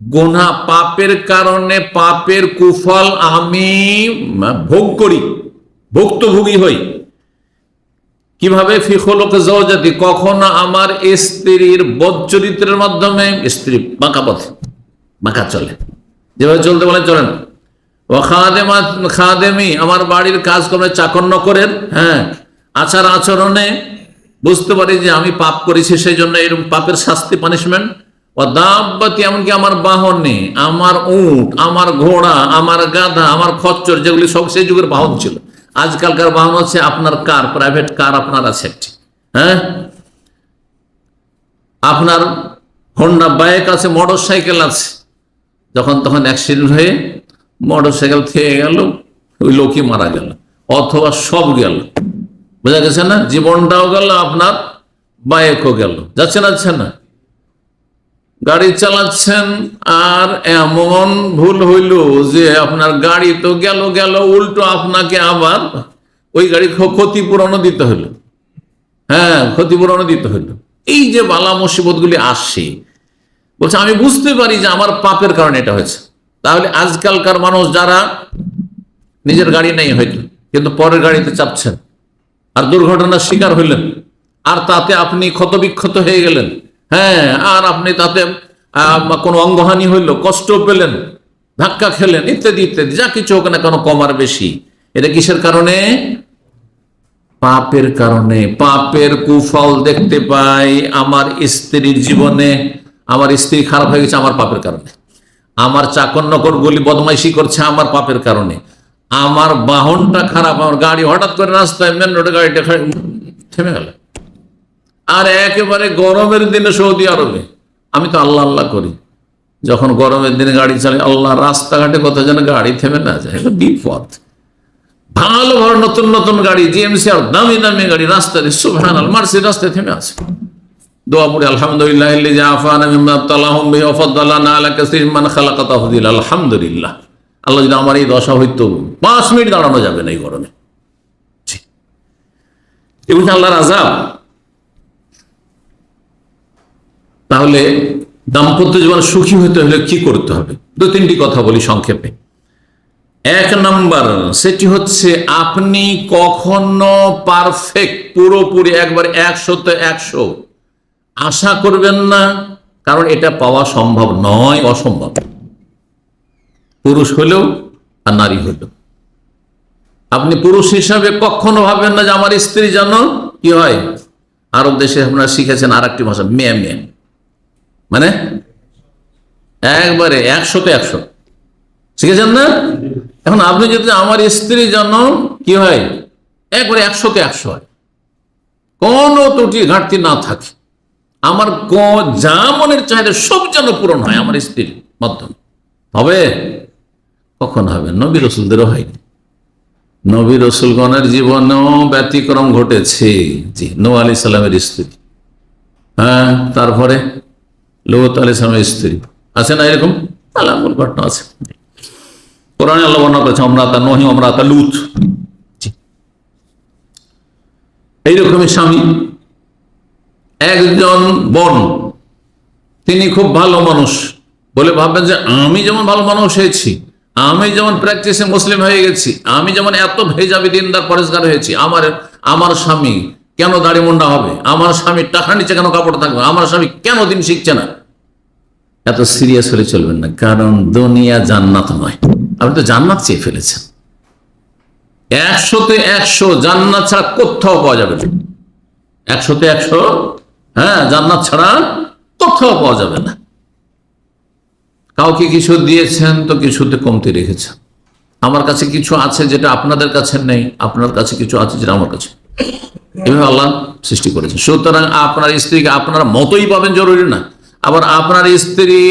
গুনাহ পাপের কারণে পাপের কুফল আমি ভোগ করি, ভুক্তভোগী হই। কিভাবে? ফি খুলুকি যাওজাতি, কখনো আমার স্ত্রীর বদচরিত্রের মাধ্যমে, স্ত্রী বাঁকা পথে বাঁকা চলে, যেভাবে চলতে বলে চলে না। ও খাদেমি, আমার বাড়ির কাজকর্মে চাকর নকরের আচার আচরণে বুঝতে পারি যে আমি পাপ করেছি, সেই জন্য এরকম পাপের শাস্তি, পানিশমেন্ট। ও দাব্বাতি, এমনকি আমার বাহনে, আমার উট, আমার ঘোড়া, আমার গাধা, আমার খচ্চর, যেগুলি সব সেই যুগের বাহন ছিল। আজকালকার বাহন হচ্ছে আপনার কার, প্রাইভেট কার আপনার আছে একটি, আপনার হোন্ডা বাইক আছে, মোটর সাইকেল আছে। যখন তখন অ্যাক্সিডেন্ট হয়ে মোটর সাইকেল থেকে গেল, ওই লোকই মারা গেল, অথবা সব গেল, বোঝা গেছে না? জীবনটাও গেল, আপনার বাইকও গেল, যাচ্ছে না? গাড়ি চালাচ্ছেন আর এমন ভুল হইল যে আপনার গাড়ি তো গেল, উল্টো আপনাকে আবার ওই গাড়ির ক্ষতিপূরণও দিতে হইল। ক্ষতিপূরণও দিতে হইল। এই যে বালা মুসিবত গুলি আসছে, বলছে আমি বুঝতে পারি যে আমার পাপের কারণে এটা হয়েছে। তাহলে আজকালকার মানুষ যারা নিজের গাড়ি নেই হয়তো, কিন্তু পরের গাড়িতে চাপছেন আর দুর্ঘটনার শিকার হইলেন, আর তাতে আপনি ক্ষতবিক্ষত হয়ে গেলেন, আর আপনি তাতে কোনো অঙ্গহানি হইল, কষ্ট পেলেন, ধাক্কা খেলেন, ইত্যাদি ইত্যাদি, যা কিছু হোক না কেন, কম আর বেশি, এটা কিসের কারণে? পাপের কারণে। পাপের কুফল দেখতে পাই আমার স্ত্রীর জীবনে। আমার স্ত্রী খারাপ হয়ে গেছে আমার পাপের কারণে, আমার চাকর নকর গুলি বদমাইশি করছে আমার পাপের কারণে, আমার বাহনটা খারাপ, আমার গাড়ি হঠাৎ করে রাস্তায় মেন রোডে গাড়িটা থেমে গেল। আর একেবারে গরমের দিনে সৌদি আরবে আমি তো আল্লাহ আল্লাহ করি, যখন গরমের দিনে গাড়ি চালাই, আল্লাহ রাস্তাঘাটে কথা যেন গাড়ি থেমে না যায়, বিপদ। ভালো ভালো নতুন নতুন গাড়ি, জিএমসি আর দামি দামি গাড়ি রাস্তায়, সুবহানাল্লাহ, মার্সি রাস্তায় থেমে আছে। দোয়া পড়ি আলহামদুলিল্লাহ, আলহামদুলিল্লাহ। আল্লাহ যদি আমার এই দশা হইতো, 5 মিনিট দাঁড়ানো যাবে না এই গরমে। এবং আল্লাহর আযাব। তাহলে দাম্পত্য জীবন সুখী হতে হলে কি করতে হবে? 2-3টি কথা বলি সংক্ষেপে। 1 নম্বর, সেটি হচ্ছে আপনি কখনো পারফেক্ট, পুরোপুরি একবার 100-100 আশা করবেন না, কারণ এটা পাওয়া সম্ভব নয়, অসম্ভব। পুরুষ হলেও আর নারী হলেও আপনি পুরুষ হিসাবে কখনো ভাবেন না যে আমার স্ত্রী যেন কি হয়। আরব দেশে আপনারা শিখেছেন আর একটি ভাষা, মেয়ে মেয়ে, মানে একবারে 100-100 শিখেছেন না? এখন আপনি যদি আমার স্ত্রী যেন কি হয়, একবারে 100-100 হয়, কোনো ত্রুটি ঘাটতি না থাকে, আমার যা মনের চাহিদা সব যেন পূরণ হয় আমার স্ত্রীর মাধ্যমে, হবে? কখন হবে? নবী রসুলদেরও হয়নি। নবী রসুলগণের জীবনেও ব্যতিক্রম ঘটেছে। জি, নূহ আলাইহিস সালামের স্ত্রী, তারপরে লূত আলাইহিস সালামের স্ত্রী, আছে না এরকম আলামুল ঘটনা আছে কোরআনে। আল্লাহ বর্ণনা করেছে অমরাতা নহি অমরাতা লূত। এইরকমই স্বামী, একজন বোন, তিনি খুব ভালো মানুষ বলে ভাববেন যে আমি যেমন ভালো মানুষ হয়েছি, আমি যেমন প্র্যাকটিসে মুসলিম হয়ে গেছি, আমি যেমন এত ভেজাবি দিনদার পরেশগার হয়েছি, আমার স্বামী কেন দাড়ি মুন্ডা হবে, আমার স্বামী টাকার নিচে কেন কাপড় থাকবে, আমার স্বামী কেন দিন শিখছে না। এত সিরিয়াস হলে চলবেন না, কারণ দুনিয়া জান্নাত নয়। আপনি তো জান্নাত চেয়ে ফেলেছেন। 100-100 জান্নাত ছাড়া কোথাও পাওয়া যাবে না। 100-100 জান্নাত ছাড়া কোথাও পাওয়া যাবে না। কাউকে কিছু দিয়েছেন তো কিছুতে কমতি রেখেছেন, আমার কাছে কিছু আছে যেটা আপনাদের কাছে নেই, আপনার কাছে কিছু আছে যেটা আমার কাছে। এভাবে আল্লাহ সৃষ্টি করেছে। সুতরাং আপনার স্ত্রীকে আপনার মতোই পাবেন জরুরি না, আবার আপনার স্ত্রী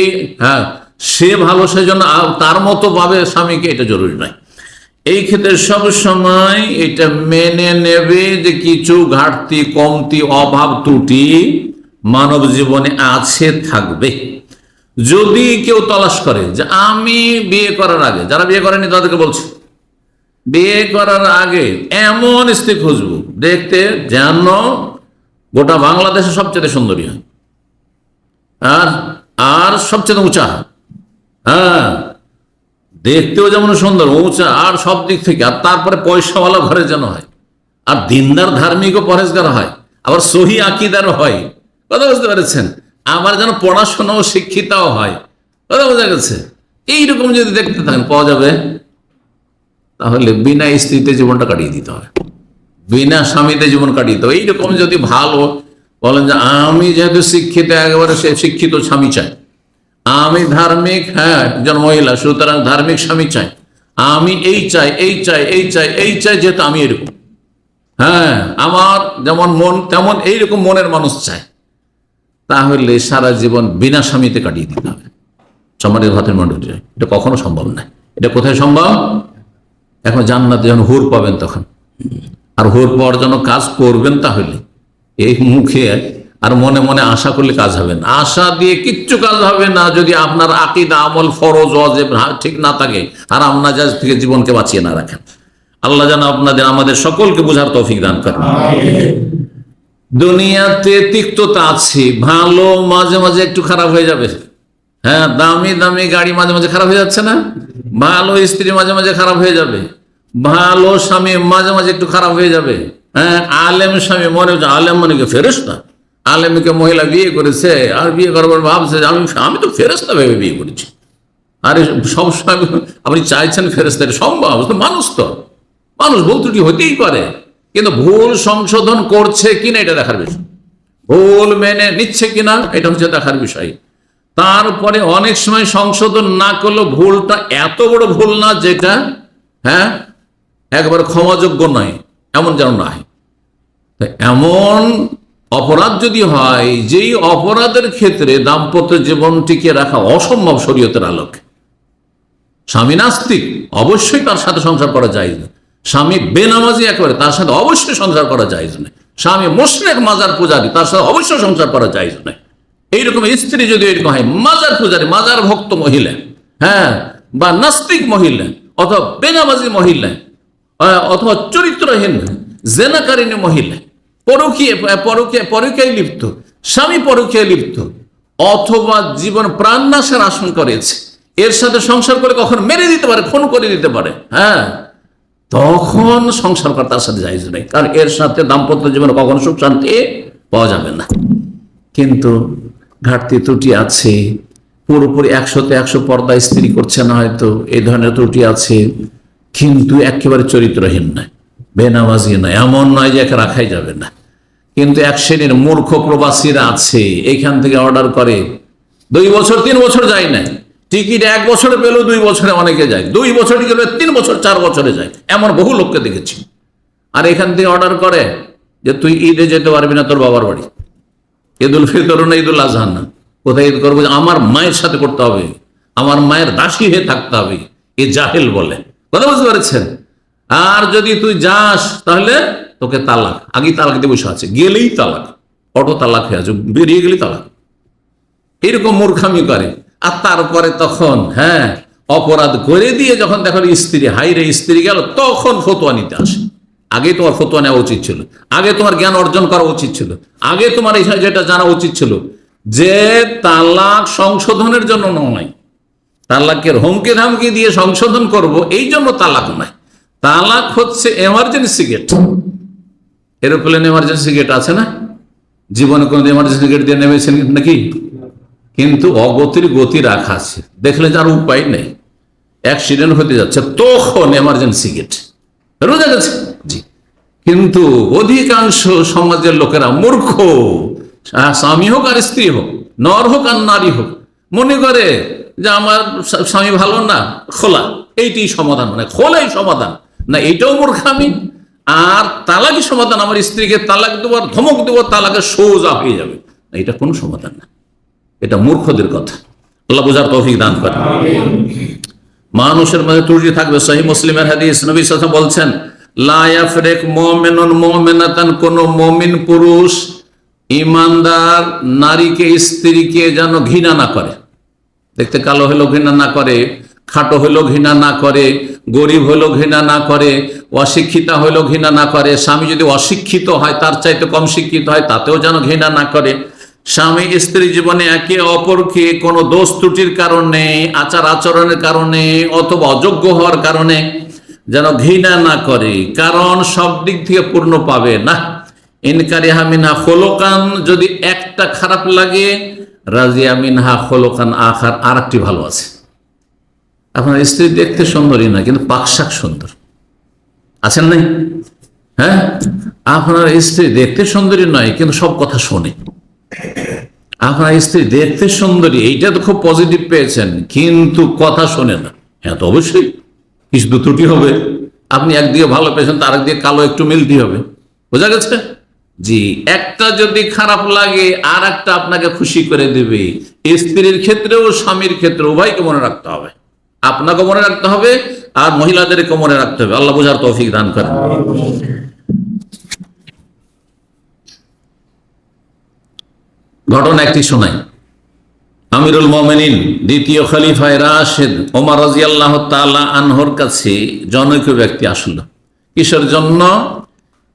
সে ভালো সেজন্য তার মতো পাবে স্বামীকে, এটা জরুরি নয়। এই ক্ষেত্রে সব সময় এটা মেনে নেবে যে কিছু ঘাটতি, কমতি, অভাব, ত্রুটি মানব জীবনে আছে, থাকবে। যদি কেউ তলাশ করে যে আমি বিয়ে করার আগে, যারা বিয়ে করেনি তাদেরকে বলছি, বিয়ে করার আগে এমন স্ত্রী খুঁজবো দেখতে যেন গোটা বাংলাদেশে সবচেয়ে সুন্দরী হয়, আর সবচেয়ে উঁচা, দেখতেও যেমন সুন্দর, উঁচা, আর সব দিক থেকে, আর তারপরে পয়সাওয়ালা ঘরে যেন হয়, আর দিনদার, ধার্মিক ও পরেশগার হয়, আবার সহি আকিদারও হয়। কথা বুঝতে পেরেছেন? আবার যেন পড়াশোনাও শিক্ষিতাও হয়। কথা বোঝা গেছে? এইরকম যদি দেখতে থাকেন পাওয়া যাবে। তাহলে বিনা স্ত্রীতে জীবনটা কাটিয়ে দিতে হবে, বিনা স্বামীতে জীবন কাটিয়ে দিতে হবে। এইরকম যদি ভালো বলেন যে আমি যেহেতু শিক্ষিত, একেবারে সে শিক্ষিত স্বামী চাই, আমি ধার্মিক, একজন মহিলা, সুতরাং ধার্মিক স্বামী চাই, আমি এই চাই, এই চাই, এই চাই, এই চাই, যেহেতু আমি এরকম, আমার যেমন মন তেমন এইরকম মনের মানুষ চাই, তাহলে সারা জীবন বিনা স্বামীতে কাটিয়ে দিতে হবে। সম্মানিত ভাতের মণ্ডলী, এটা কখনো সম্ভব নয়। এটা কোথায় সম্ভব? এখন জান্নাতে যখন হুর পাবেন তখন, আর হুর পাওয়ার জন্য কাজ করবেন, তাহলে এই মুখে আর মনে মনে আশা করলে কাজ হবে না। আশা দিয়ে কিচ্ছু কাজ হবে না যদি আপনার আকীদা, আমল, ফরজ, ওয়াজিব ঠিক না থাকে, হারাম নাজায়েজ থেকে জীবনকে বাঁচিয়ে না রাখেন। আল্লাহ যেন আমাদের সকলকে বোঝার তৌফিক দান করেন। দুনিয়াতে তিক্ততা আছে, ভালো মাঝে মাঝে একটু খারাপ হয়ে যাবে। দামি দামি গাড়ি মাঝে মাঝে খারাপ হয়ে যাচ্ছে না? ভালো স্ত্রী মাঝে মাঝে খারাপ হয়ে যাবে, ভালো স্বামী মাঝে মাঝে একটু খারাপ হয়ে যাবে। আলেম স্বামী মনে হচ্ছে আলেম মানে কি ফেরেশতা? আলেমকে মহিলা বিয়ে করেছে, আর বিয়ে করবার ভাবছে আমি তো ফেরেশতা ভেবে বিয়ে করেছি। আরে সবসময় আপনি চাইছেন ফেরেশতা, সম্ভব? মানুষ তো, মানুষ ভুল ত্রুটি হতেই পারে, কিন্তু ভুল সংশোধন করছে কিনা এটা দেখার বিষয়, ভুল মেনে নিচ্ছে কিনা এটা হচ্ছে দেখার বিষয়। তারপরে অনেক সময় সংশোধন না করলেও ভুলটা এত বড় ভুল না যেটা একবারে ক্ষমাযোগ্য নয়, এমন যেন না হয়। এমন অপরাধ যদি হয় যেই অপরাধের ক্ষেত্রে দাম্পত্য জীবন টিকিয়ে রাখা অসম্ভব শরীয়তের আলোকে, স্বামী নাস্তিক, অবশ্যই তার সাথে সংসার করা যায় না। স্বামী বেনামাজি, একেবারে তার সাথে অবশ্যই সংসার করা যায় না। স্বামী মুশরিক, মাজার পূজারী, তার সাথে অবশ্যই সংসার করা যায় না। এইরকম স্ত্রী যদি এরকম হয়, মাজার পূজারী, মাজার ভক্ত মহিলা, বা নাস্তিক মহিলা, অথবা বেনামাজি মহিলা, অথবা চরিত্রহীন জেনাকারিনী মহিলা, পরকীয়ায় লিপ্ত, স্বামী পরকীয়ায় লিপ্ত, অথবা জীবন প্রাণনাশের আশঙ্কা রয়েছে, এর সাথে সংসার করে কখন মেরে দিতে পারে, খুন করে দিতে পারে, তখন সংসার করা তার সাথে জায়েজ নেই, কারণ এর সাথে দাম্পত্য জীবনে কখনো সুখ শান্তি পাওয়া যাবে না। কিন্তু ঘাটতি ত্রুটি আছে, পুরোপুরি 100তে 100 পর্দা স্ত্রী করছে না, হয়তো এই ধরনের ত্রুটি আছে, কিন্তু একেবারে চরিত্রহীন নয়, বেনামাজি নয়, এমন নয় যে একে রাখাই যাবে না। কিন্তু এক শ্রেণীর মূর্খ প্রবাসীরা আছে, এইখান থেকে অর্ডার করে 2 বছর 3 বছর যায় না, টিকিট 1 বছরে পেলেও 2 বছরে অনেকে যায়, 2 বছর টিকিট 3 বছর 4 বছরে যায়, এমন বহু লোককে দেখেছি। আর এখান থেকে অর্ডার করে যে তুই ঈদে যেতে পারবি না তোর বাবার বাড়ি, ঈদুল ফিতর না ঈদুল আজহা না, কোথায় ঈদ করবো? আমার মায়ের সাথে করতে হবে, আমার মায়ের দাসী হয়ে থাকতে হবে, এ জাহেল বলে। কথা বুঝতে পেরেছেন? আর যদি তুই যাস তাহলে তোকে তালাক, আগেই তালাক দিয়ে বসে আছে, গেলেই তালাক, অটো তালাক হয়ে আছে, বেরিয়ে গেলেই তালাক। এরকম মূর্খামি করে। আর তারপরে তখন অপরাধ করে দিয়ে যখন দেখো স্ত্রী, হাইরে স্ত্রী গেল, তখন ফতোয়া নিতে আসে। আগে তোমার ফতোয়া নেওয়া উচিত ছিল, আগে তোমার জ্ঞান অর্জন করা উচিত ছিল, আগে তোমার এই যেটা জানা উচিত ছিল যে তালাক সংশোধনের জন্য নয়, তালাকের হুমকি ধামকি দিয়ে সংশোধন করব এই জন্য তালাক নয়। তালাক হচ্ছে emergency gate, aeroplane emergency gate আছে না? জীবনে কোনো এমার্জেন্সি গেট দিয়ে নেমেছেন নাকি? কিন্তু অগতির গতি রাখা আছে, দেখলে যার উপায় নেই, অ্যাক্সিডেন্ট হতে যাচ্ছে, তখন এমার্জেন্সি গেট, রোজা গেছে জি। কিন্তু অধিকাংশ সমাজের লোকেরা মূর্খ, স্বামী হোক আর স্ত্রী হোক, নর হোক আর নারী হোক, মনে করে যে আমার স্বামী ভালো না, খোলা এইটাই সমাধান, মানে খোলাই সমাধান না, এইটাও মূর্খামি। আর তালাকই সমাধান, আমার স্ত্রীকে তালাক দেবো আর ধমক দেবো, তালাকে সোজা হয়ে যাবে, এটা কোনো সমাধান না, এটা মূর্খদের কথা। আল্লাহ বুঝার তৌফিক দান করে। মানুষের মাঝে ত্রুটি থাকবে। সহিহ মুসলিমের হাদিস, নবী সাল্লাল্লাহু আলাইহি ওয়াসাল্লাম বলছেন, লা ইয়াফরিক মুমিনুন মুমিনাতান, কোন মুমিন পুরুষ ইমানদার নারীকে, স্ত্রীকে যেন ঘৃণা না করে। দেখতে কালো হলেও ঘৃণা না করে, খাটো হলেও ঘৃণা না করে, গরিব হলেও ঘৃণা না করে, অশিক্ষিতা হলেও ঘৃণা না করে, স্বামী যদি অশিক্ষিত হয়, তার চাইতে কম শিক্ষিত হয়, তাতেও যেন ঘৃণা না করে। স্বামী স্ত্রী জীবনে একে অপরকে কোনো দোষ ত্রুটির কারণে, আচার আচরণের কারণে অথবা অযোগ্য হওয়ার কারণে যেন ঘৃণা না করে, কারণ সব দিক থেকে পূর্ণ পাবে না। ইনকারিহা মিনহা খোলকান, যদি একটা খারাপ লাগে, রাজিয়া মিনহা খোলকান আখার, আর একটি ভালো আছে। আপনার স্ত্রী দেখতে সুন্দরী না, কিন্তু পাকশাক সুন্দর, আছেন নাই? হ্যাঁ, আপনার স্ত্রী দেখতে সুন্দরী নয়, কিন্তু সব কথা শোনে। আপনার স্ত্রী দেখতে সুন্দরী, এইটা তো খুব পজিটিভ পেয়েছেন, কিন্তু কথা শোনে না, হ্যাঁ তো অবশ্যই কিছু ত্রুটি হবে। আপনি একদিকে ভালো পেয়েছেন, তার একদিকে কালো একটু মিলতে হবে, বোঝা গেছে? জি, একটা যদি খারাপ লাগে আর একটা আপনাকে খুশি করে দেবে। স্ত্রীর ক্ষেত্রেও স্বামীর ক্ষেত্রে উভয়কে মনে রাখতে হবে, আপনাকে মনে রাখতে হবে আর মহিলাদেরকে মনে রাখতে হবে। আল্লাহ বুঝার তৌফিক দান করেন। ঘটনা একটি শোনাই। আমিরুল মুমিনিন দ্বিতীয় খলিফায়ে রাশিদ ওমর রাদিয়াল্লাহু তাআলা আনহুর কাছে জনৈক ব্যক্তি আসলো। কিসের জন্য?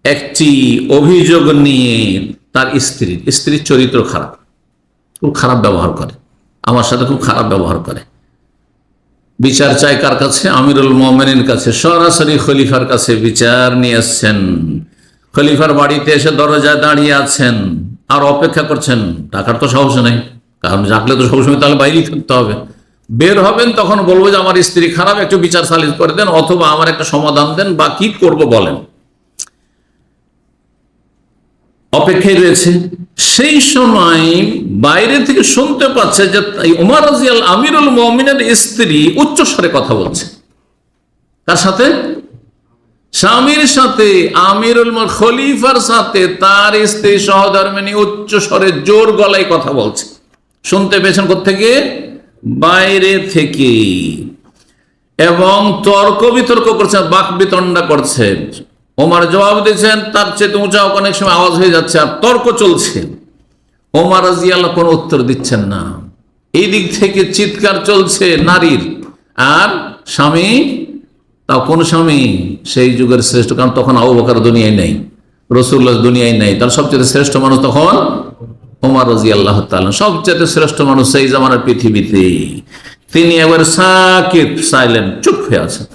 একটি অভিযোগ নিয়ে। তার স্ত্রীর চরিত্র খারাপ, খুব খারাপ ব্যবহার করে, আমার সাথে খুব খারাপ ব্যবহার করে। বিচার চাই কার কাছে? আমিরুল মুমিনিনের কাছে, সরাসরি খলিফার কাছে বিচার নিয়ে এসছেন। খলিফার বাড়িতে এসে দরজায় দাঁড়িয়ে আছেন আর অপেক্ষা করছেন। টাকার তো সাহস নেই, কারণ ডাকলে তো সবসময় তাহলে বাইরেই থাকতে হবে। বের হবেন তখন বলবো যে আমার স্ত্রী খারাপ, একটু বিচার সালিশ করে দেন, অথবা আমার একটা সমাধান দেন, বা কি করবো বলেন। অপেক্ষায় রয়েছে। সেই সময় বাইরে থেকে শুনতে পাচ্ছে যে ওমর রাদিয়াল্লাহু আমিরুল মুমিনের স্ত্রী উচ্চ স্বরে কথা বলছে। কার সাথে? স্বামীর সাথে, আমিরুল খলিফার সাথে তার স্ত্রী সহধর্মিণী উচ্চ স্বরে জোর গলায় কথা বলছে। শুনতে পেয়েছেন কোত্থেকে? বাইরে থেকে। এবং তর্ক বিতর্ক করছেন, বাক বিতণ্ডা করছেন। ওমর জবাব দিচ্ছেন, তার চেয়ে উঁচা অনেক সময় আওয়াজ হয়ে যাচ্ছে, আর তর্ক চলছে। ওমর রাদিয়াল্লাহু কোনো উত্তর দিচ্ছেন না। এই দিক থেকে চিৎকার চলছে নারীর, আর স্বামী, তাও কোন স্বামী? সেই যুগের শ্রেষ্ঠ, কারণ তখন আবু বকর দুনিয়ায় নেই, রাসূলুল্লাহ দুনিয়ায় নেই, তার সবচেয়ে শ্রেষ্ঠ মানুষ তখন ওমর রাদিয়াল্লাহু তাআলা, সবচেয়ে শ্রেষ্ঠ মানুষ সেই জামানার পৃথিবীতে। তিনি একবার সাকিত, সাইলেন্ট, চুপ হয়ে আছেন,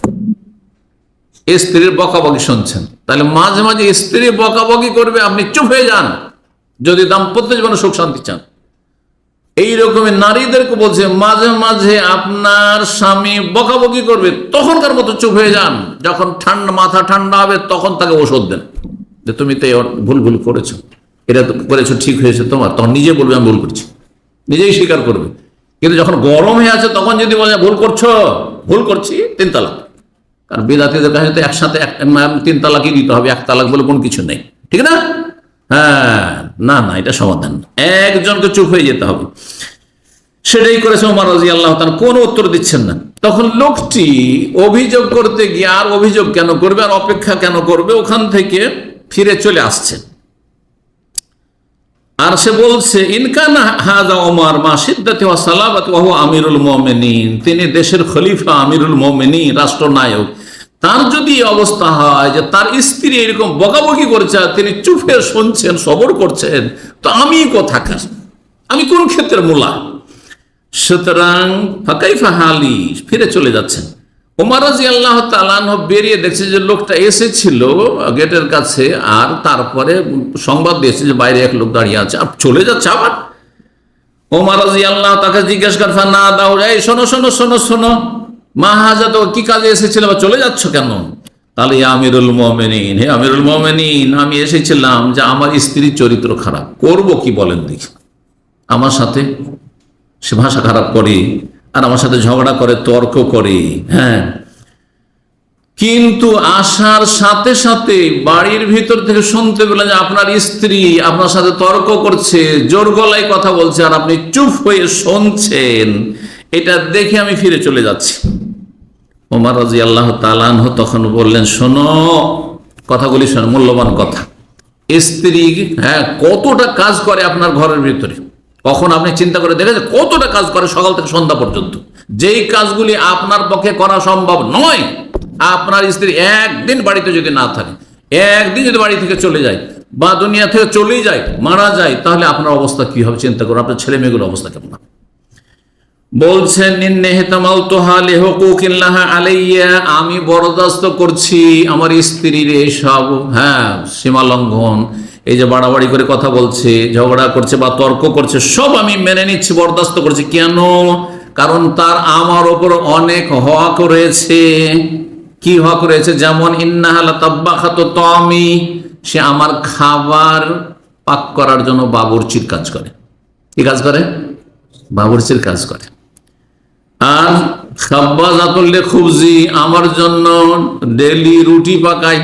স্ত্রীর বকাবকি শুনছেন। তাহলে মাঝে মাঝে স্ত্রী বকাবকি করবে, আপনি চুপ হয়ে যান যদি দাম্পত্য জীবনে সুখ শান্তি চান। এইরকমের নারীদেরকে বলছে, মাঝে মাঝে আপনার স্বামী বকাবকি করবে, তখনকার মতো চুপ হয়ে যান। যখন মাথা ঠান্ডা হবে তখন তাকে ওষুধ দেন, যে তুমি তো ভুল করেছো, এটা করেছো, ঠিক হয়েছে তোমার, তখন নিজে বলবে আমি ভুল করছি, নিজেই স্বীকার করবে। কিন্তু যখন গরম হয়ে আছে তখন যদি বলে ভুল করছো, ভুল করছি, 3 তালাক। কারণ বিদাতিদের কাছে তো একসাথে 3 তালাকই দিতে হবে, 1 তালাক বলে কোন কিছু নেই, ঠিক না? হ্যাঁ, না, এটা সমাধান, একজনকে চুপ হয়ে যেতে হবে। সেটাই করেছে ওমর রাদিয়াল্লাহু তাআলা, কোনো উত্তর দিচ্ছেন না। তখন লোকটি অভিযোগ করতে গিয়ে, আর অভিযোগ কেন করবে, আর অপেক্ষা কেন করবে, ওখান থেকে ফিরে চলে আসছে। আর সে বলছে, ইনকানা হাযা ওমর মা শিদ্দাতি ওয়া সালাবাতি ওয়া হুয়া আমিরুল মুমিনিন, তিনি দেশের খলিফা, আমিরুল মুমিনিন, রাষ্ট্রনায়ক। তার যদি অবস্থা হয় যে তার স্ত্রী এরকম বকাবকি করছে, তিনি চুপে শুনছেন, সবর করছেন, তো আমি কোথাকার, আমি কোন ক্ষেত্রে মূলা? সুতরাং ফাকাইফা হালি, ফিরে চলে যাচ্ছেন। ওমর রাদিয়াল্লাহু তাআলা বেরিয়ে দেখছে যে লোকটা এসেছিল গেটের কাছে, আর তারপরে সংবাদ দিয়েছে যে বাইরে এক লোক দাঁড়িয়ে আছে, আর চলে যাচ্ছে আবার। ওমর রাদিয়াল্লাহু তাকে জিজ্ঞাসা করেন, না দাও, এই শোনো, মা হাজা, তো কি কাজে এসেছিল, চলে যাচ্ছ কেন? তাহলে আমিরুল মুমিনিন, হে আমিরুল মুমিনিন, আমি এসেছিলাম যে আমার স্ত্রীর চরিত্র খারাপ, করব কি বলেন দেখি। আমার সাথে সে ভাষা খারাপ করে, আর আমার সাথে ঝগড়া করে, তর্ক করে, হ্যাঁ, কিন্তু আসার সাথে সাথে বাড়ির ভিতর থেকে শুনতে পেলেন যে আপনার স্ত্রী আপনার সাথে তর্ক করছে, জোর গলায় কথা বলছে, আর আপনি চুপ হয়ে শুনছেন। এটা দেখে আমি ফিরে চলে যাচ্ছি। ওমর রাদিয়াল্লাহু তাআলা আনহু তখন বললেন, শোনো, কথাগুলি শোনো, মূল্যবান কথা। স্ত্রী কতটা কাজ করে আপনার ঘরের ভিতরে, কখন আপনি চিন্তা করে দেখেছেন কতটা কাজ করে সকাল থেকে সন্ধ্যা পর্যন্ত? যেই কাজগুলি আপনার পক্ষে করা সম্ভব নয়, আপনার স্ত্রী একদিন বাড়িতে যদি না থাকে, একদিন যদি বাড়ি থেকে চলে যায় বা দুনিয়া থেকে চলেই যায়, মারা যায়, তাহলে আপনার অবস্থা কি হবে চিন্তা করুন। আপনার ছেলে মেয়েগুলোর অবস্থা কেমন হবে? বলছেন, আমি বরদাস্ত করছি আমার স্ত্রীর এইসব সীমা লঙ্ঘন, এই যে বাড়াবাড়ি করে কথা বলছে, ঝগড়া করছে বা তর্ক করছে, সব আমি মেনে নিচ্ছি, বরদাস্ত করছি। কেন? কারণ তার আমার ওপর অনেক হক রয়েছে। কি হক রয়েছে? যেমন ইন্নাহা তাব্বাখাতু তামি, সে আমার খাবার পাক করার জন্য বাবুর্চির কাজ করে। কি কাজ করে? বাবুর্চির কাজ করে। আর খাব্বাজাতুল লিখুবজি, আমার জন্য ডেলি রুটি পাকায়।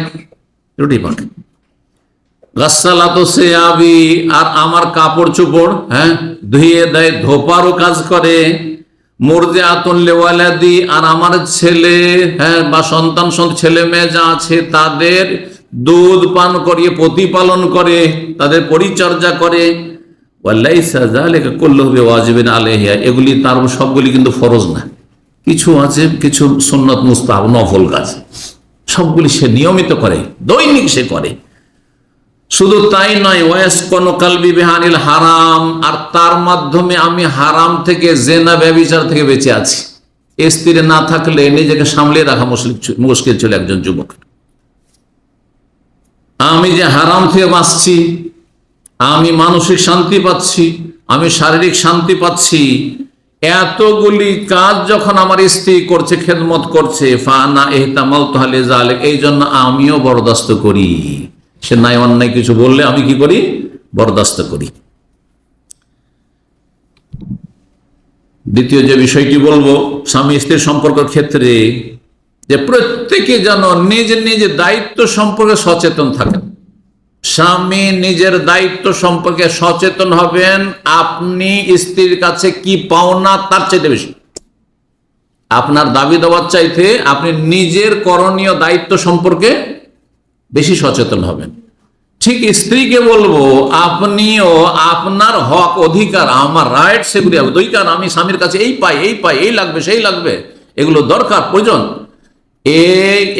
গাসসালাতু সিয়াবি, আর আমার কাপড় চোপড় ধুয়ে দেয়, ধোপারও কাজ করে। মুরদিআতুন লিওয়ালাদি, আর আমার ছেলে বা সন্তান ছেলে মেয়ে যা আছে তাদের দুধ পান করিয়ে প্রতিপালন করে, তাদের পরিচর্যা করে। ওয়ালাইসা যালিকা কুল্লুহু বিওয়াজিবিন আলাইহা, এগুলি তার সবগুলি কিন্তু ফরজ না, কিছু আছে কিছু সুন্নত মুস্তাহাব নফল কাজ, সবগুলি সে নিয়মিত করে, দৈনিক সে করে। শুধু তাই নয়, ওয়াসকানু কলবি বিহানিল হারাম, আর তার মাধ্যমে আমি হারাম থেকে, জেনা ব্যভিচার থেকে বেঁচে আছি। স্ত্রী না থাকলে নিজেকে সামলে রাখা মুশকিল ছিল একজন যুবক। আমি যে হারাম থেকে বাঁচছি, আমি মানসিক শান্তি পাচ্ছি, আমি শারীরিক শান্তি পাচ্ছি, এতগুলি কাজ যখন আমার স্ত্রী করছে, খেদমত করছে, ফানা ইহতামালতু লিযালিক, এই জন্য আমিও বরদাস্ত করি। সে নাই অন্যায় কিছু বললে আমি কি করি? বরদাস্ত করি। দ্বিতীয় যে বিষয়টি বলবো স্বামী স্ত্রীর সম্পর্কের ক্ষেত্রে, যে প্রত্যেকে যেন নিজ নিজ দায়িত্ব সম্পর্কে সচেতন থাকেন। স্বামী নিজের দায়িত্ব সম্পর্কে সচেতন হবেন। আপনি স্ত্রীর কাছে কি পাওনা তার চাইতে বেশি, আপনার দাবি দেওয়ার চাইতে আপনি নিজের করণীয় দায়িত্ব সম্পর্কে বেশি সচেতন হবেন। ঠিক স্ত্রীকে বলবো, আপনিও আপনার হক অধিকার, আমার রাইট, সেগুলি অধিকার আমি স্বামীর কাছে এই পাই, এই লাগবে, সেই লাগবে, এগুলো দরকার প্রয়োজন,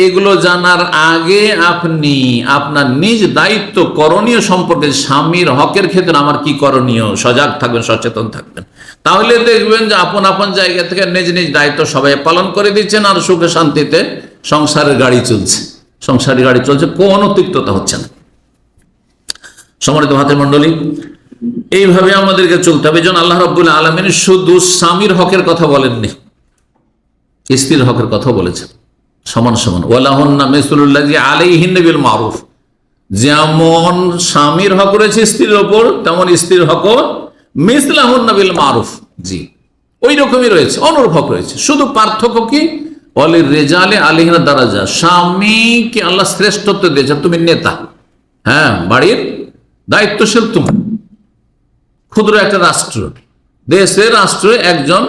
এগুলো জানার আগে আপনি আপনার নিজ দায়িত্ব করণীয় সম্পর্কে, স্বামীর হকের ক্ষেত্রে আমার কি করণীয়, সজাগ থাকবেন, সচেতন থাকবেন। তাহলে দেখবেন যে আপন আপন জায়গা থেকে নিজ নিজ দায়িত্ব সবাই পালন করে দিচ্ছেন, আর সুখে শান্তিতে সংসারের গাড়ি চলছে, কোনো তিক্ততা হচ্ছে না। সম্মানিত ভাতের মণ্ডলী, এইভাবে আমাদেরকে চলতে হবে। যেন আল্লাহ রাব্বুল আলামিন শুধু স্বামীর হকের কথা বলেননি, স্ত্রীর হকের কথা বলেছেন সমান সমান। ওয়ালাহুন্না মিসলুল্লাযী আলাইহিন্না বিল মারুফ, যেমন স্বামীর হক রয়েছে স্ত্রীর ওপর, তেমন স্ত্রীর হকও মিসলাহুন্না বিল মারুফ, জি ওই রকমই রয়েছে, অনুরূপ হক রয়েছে। শুধু পার্থক্য কি? ওয়ালির রিজালি আলাইহিন্না দারাজা, স্বামীকে আল্লাহ শ্রেষ্ঠত্ব দিয়েছে, তুমি নেতা, বাড়ির দায়িত্বশীল, তুমি ক্ষুদ্র একটা রাষ্ট্র, দেশের রাষ্ট্রে একজন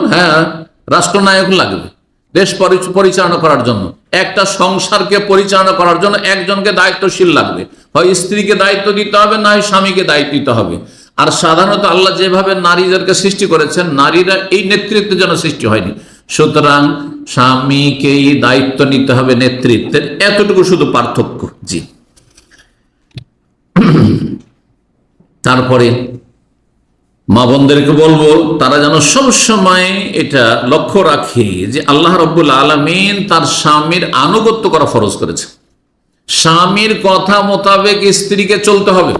রাষ্ট্রনায়ক লাগবে দেশ পরিচালনা করার জন্য, একটা সংসারকে পরিচালনা করার জন্য একজনকে দায়িত্বশীল লাগবে। হয় স্ত্রীকে দায়িত্ব দিতে হবে, না হয় স্বামীকে দায়িত্ব দিতে হবে। আর সাধারণত আল্লাহ যেভাবে নারীদেরকে সৃষ্টি করেছেন, নারীরা এই নেতৃত্বের জন্য সৃষ্টি হয়নি, সুতরাং স্বামীকেই দায়িত্ব নিতে হবে নেতৃত্বের, এতটুকু শুধু পার্থক্য। জি, তারপরে মা বোনদেরকে বলবো, তারা যেন সবসময় এটা লক্ষ্য রাখে যে আল্লাহ রাব্বুল আলামিন তার স্বামীর আনুগত্য করা ফরজ করেছে। স্বামীর কথা মোতাবেক স্ত্রীকে চলতে হবে,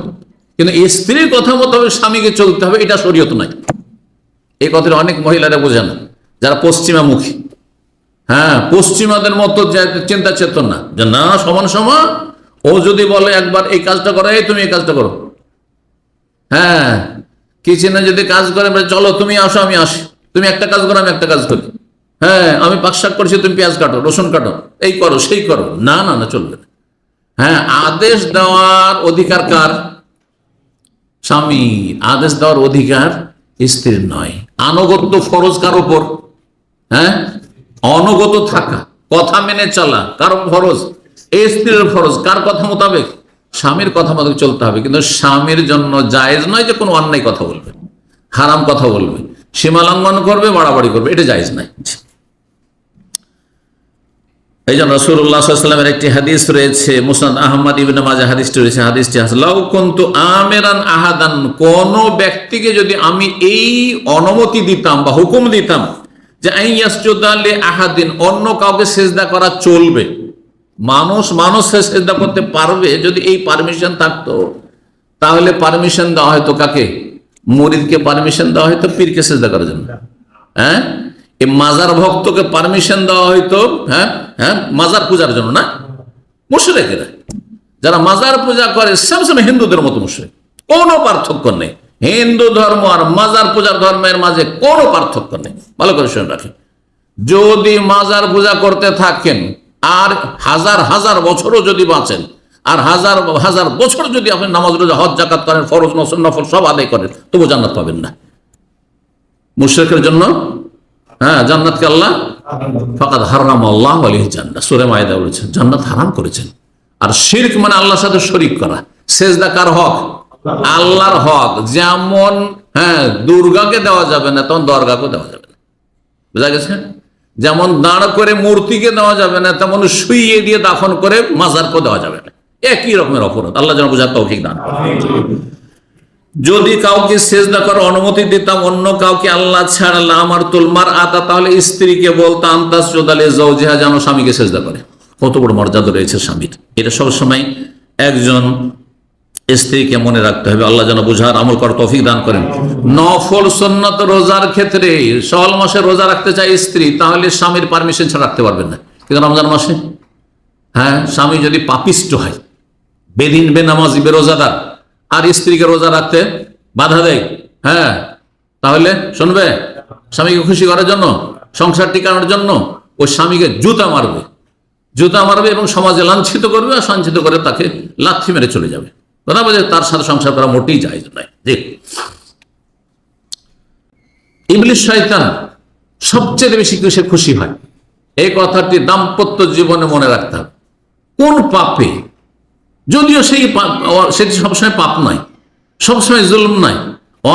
কিন্তু স্ত্রীর কথা মোতাবেক স্বামীকে চলতে হবে, এটা শরীয়ত নয়। এই কথাটা অনেক মহিলারা বোঝে না, যারা পশ্চিমামুখী, পশ্চিমাদের মতো চিন্তা চেতনা, যে না সমান সমান, ও যদি বলে একবার এই কাজটা করো, এই তুমি এই কাজটা করো, কিচেনে যদি কাজ করে, চলো তুমি আসো আমি আসি, তুমি একটা কাজ করো আমি একটা কাজ করি, হ্যাঁ, আমি পাক শাক করছি, তুমি পেঁয়াজ কাটো, রসুন কাটো, এই করো সেই করো, না না না, চলবে না। হ্যাঁ, আদেশ দেওয়ার অধিকার কার? স্বামীর। আদেশ দেওয়ার অধিকার স্ত্রীর নয়। আনুগত্য ফরজ কার উপর? হ্যাঁ, অনুগত থাকা, কথা মেনে চলা কার ফরজ? এই স্ত্রীর ফরজ। কার কথা মোতাবেক? স্বামীর কথা মোতাবেক চলতে হবে। কিন্তু স্বামীর জন্য জায়েজ নয় যে কোনো অন্যায় কথা বলবে, হারাম কথা বলবে, সীমা লঙ্ঘন করবে, বাড়াবাড়ি করবে, এটা জায়েজ নাই। এই জন্য রাসূলুল্লাহ সাল্লাল্লাহু আলাইহি ওয়াসাল্লামের একটি হাদিস রয়েছে, মুসনাদ আহমদ ইবনে মাজাহ হাদিসটি রয়েছে। হাদিসটি লাউ কুনতু আমিরান আহাদান, কোন ব্যক্তিকে যদি আমি এই অনুমতি দিতাম বা হুকুম দিতাম যে আইয়াসজুদা লি আহাদিন, অন্য কাউকে সিজদা করা চলবে, মানুষ সিজদা করতে পারবে, যদি এই পারমিশন থাকতো, তাহলে পারমিশন দেওয়া হয়তো কাকে? মুরিদকে পারমিশন দেওয়া হয়তো পীরকে সিজদা করার জন্য। হ্যাঁ, এই মাজার ভক্তকে পারমিশন দেওয়া হয়তো হ্যাঁ হ্যাঁ মাজার পূজার জন্য না। মুশরিকেরা যারা মাজার পূজা করে সবসময় হিন্দুদের মতো মুশরিক, কোনো পার্থক্য নেই। হিন্দু ধর্ম আর মাজার পূজার ধর্মের মাঝে কোনো পার্থক্য নেই। ভালো করে শুনে রাখেন, যদি মাজার পূজা করতে থাকেন আর হাজার হাজার বছরও যদি বাঁচেন, আর হাজার হাজার বছর যদি আপনি নামাজ রোজা হজ জাকাত করেন, ফরজ নফল সব আদায় করেন, তবু জান্নাত পাবেন না। মুশরিকের জন্য হ্যাঁ জান্নাতকে আল্লাহ ফাকাদ হারাম আল্লাহ আলাইহি জান্নাত, সূরা মায়েদা বলেছেন জান্নাত হারাম করেছেন। আর শিরক মানে আল্লাহর সাথে শরীক করা। সেজদা কার হক? আল্লাহর হক। যেমন হ্যাঁ দুর্গাকে দেওয়া যাবে না, তখন দরগাকে দেওয়া যাবে না। বুঝা গেছে? যেমন দাঁড় করে মূর্তিকে দেওয়া যাবে না, তেমন শুইয়ে দিয়ে দাফন করে মাজারকে দেওয়া যাবে না। একই রকমের অপরাধ। আল্লাহ যেন বুঝার তৌফিক দান করেন। যদি কাউকে সেজদা করার অনুমতি দিতাম অন্য কাউকে আল্লাহ ছাড়া, আমার তুলমার আতা, তাহলে স্ত্রীকে বলতাম তাসজুদালে যাওজিহা, যেন স্বামীকে সেজদা করে। কত বড় মর্যাদা রয়েছে স্বামীর। এটা সবসময় একজন স্ত্রীকে মনে রাখতে হবে। আল্লাহ যেন বুঝার আমল করার তৌফিক দান করেন। নফল সুন্নাত রোজার ক্ষেত্রে শাওয়াল মাসে রোজা রাখতে চায় স্ত্রী, তাহলে স্বামীর পারমিশন ছাড়া রাখতে পারবেন না। কিন্তু রমজান মাসে হ্যাঁ, স্বামী যদি পাপিষ্ট হয়, বেদিন বেনামাজি বেরোজাদার, আর স্ত্রীকে রোজা রাখতে বাধা দেয়, হ্যাঁ, তাহলে শুনবে? স্বামীকে খুশি করার জন্য, সংসার টিকানোর জন্য ওই স্বামীকে জুতা মারবে এবং সমাজে লাঞ্ছিত করবে, আর সঞ্চিত করে তাকে লাথি মেরে চলে যাবে। কথা বলে তার সাথে সংসার করা মোটেই জায়েজ নয়। জি, ইবলিস শয়তান সবচেয়ে বেশি কিসে খুশি হয়, এই কথাটি দাম্পত্য জীবনে মনে রাখতে হবে। কোন পাপে, যদিও সেটি সবসময় পাপ নয়, সবসময় জুলুম নয়,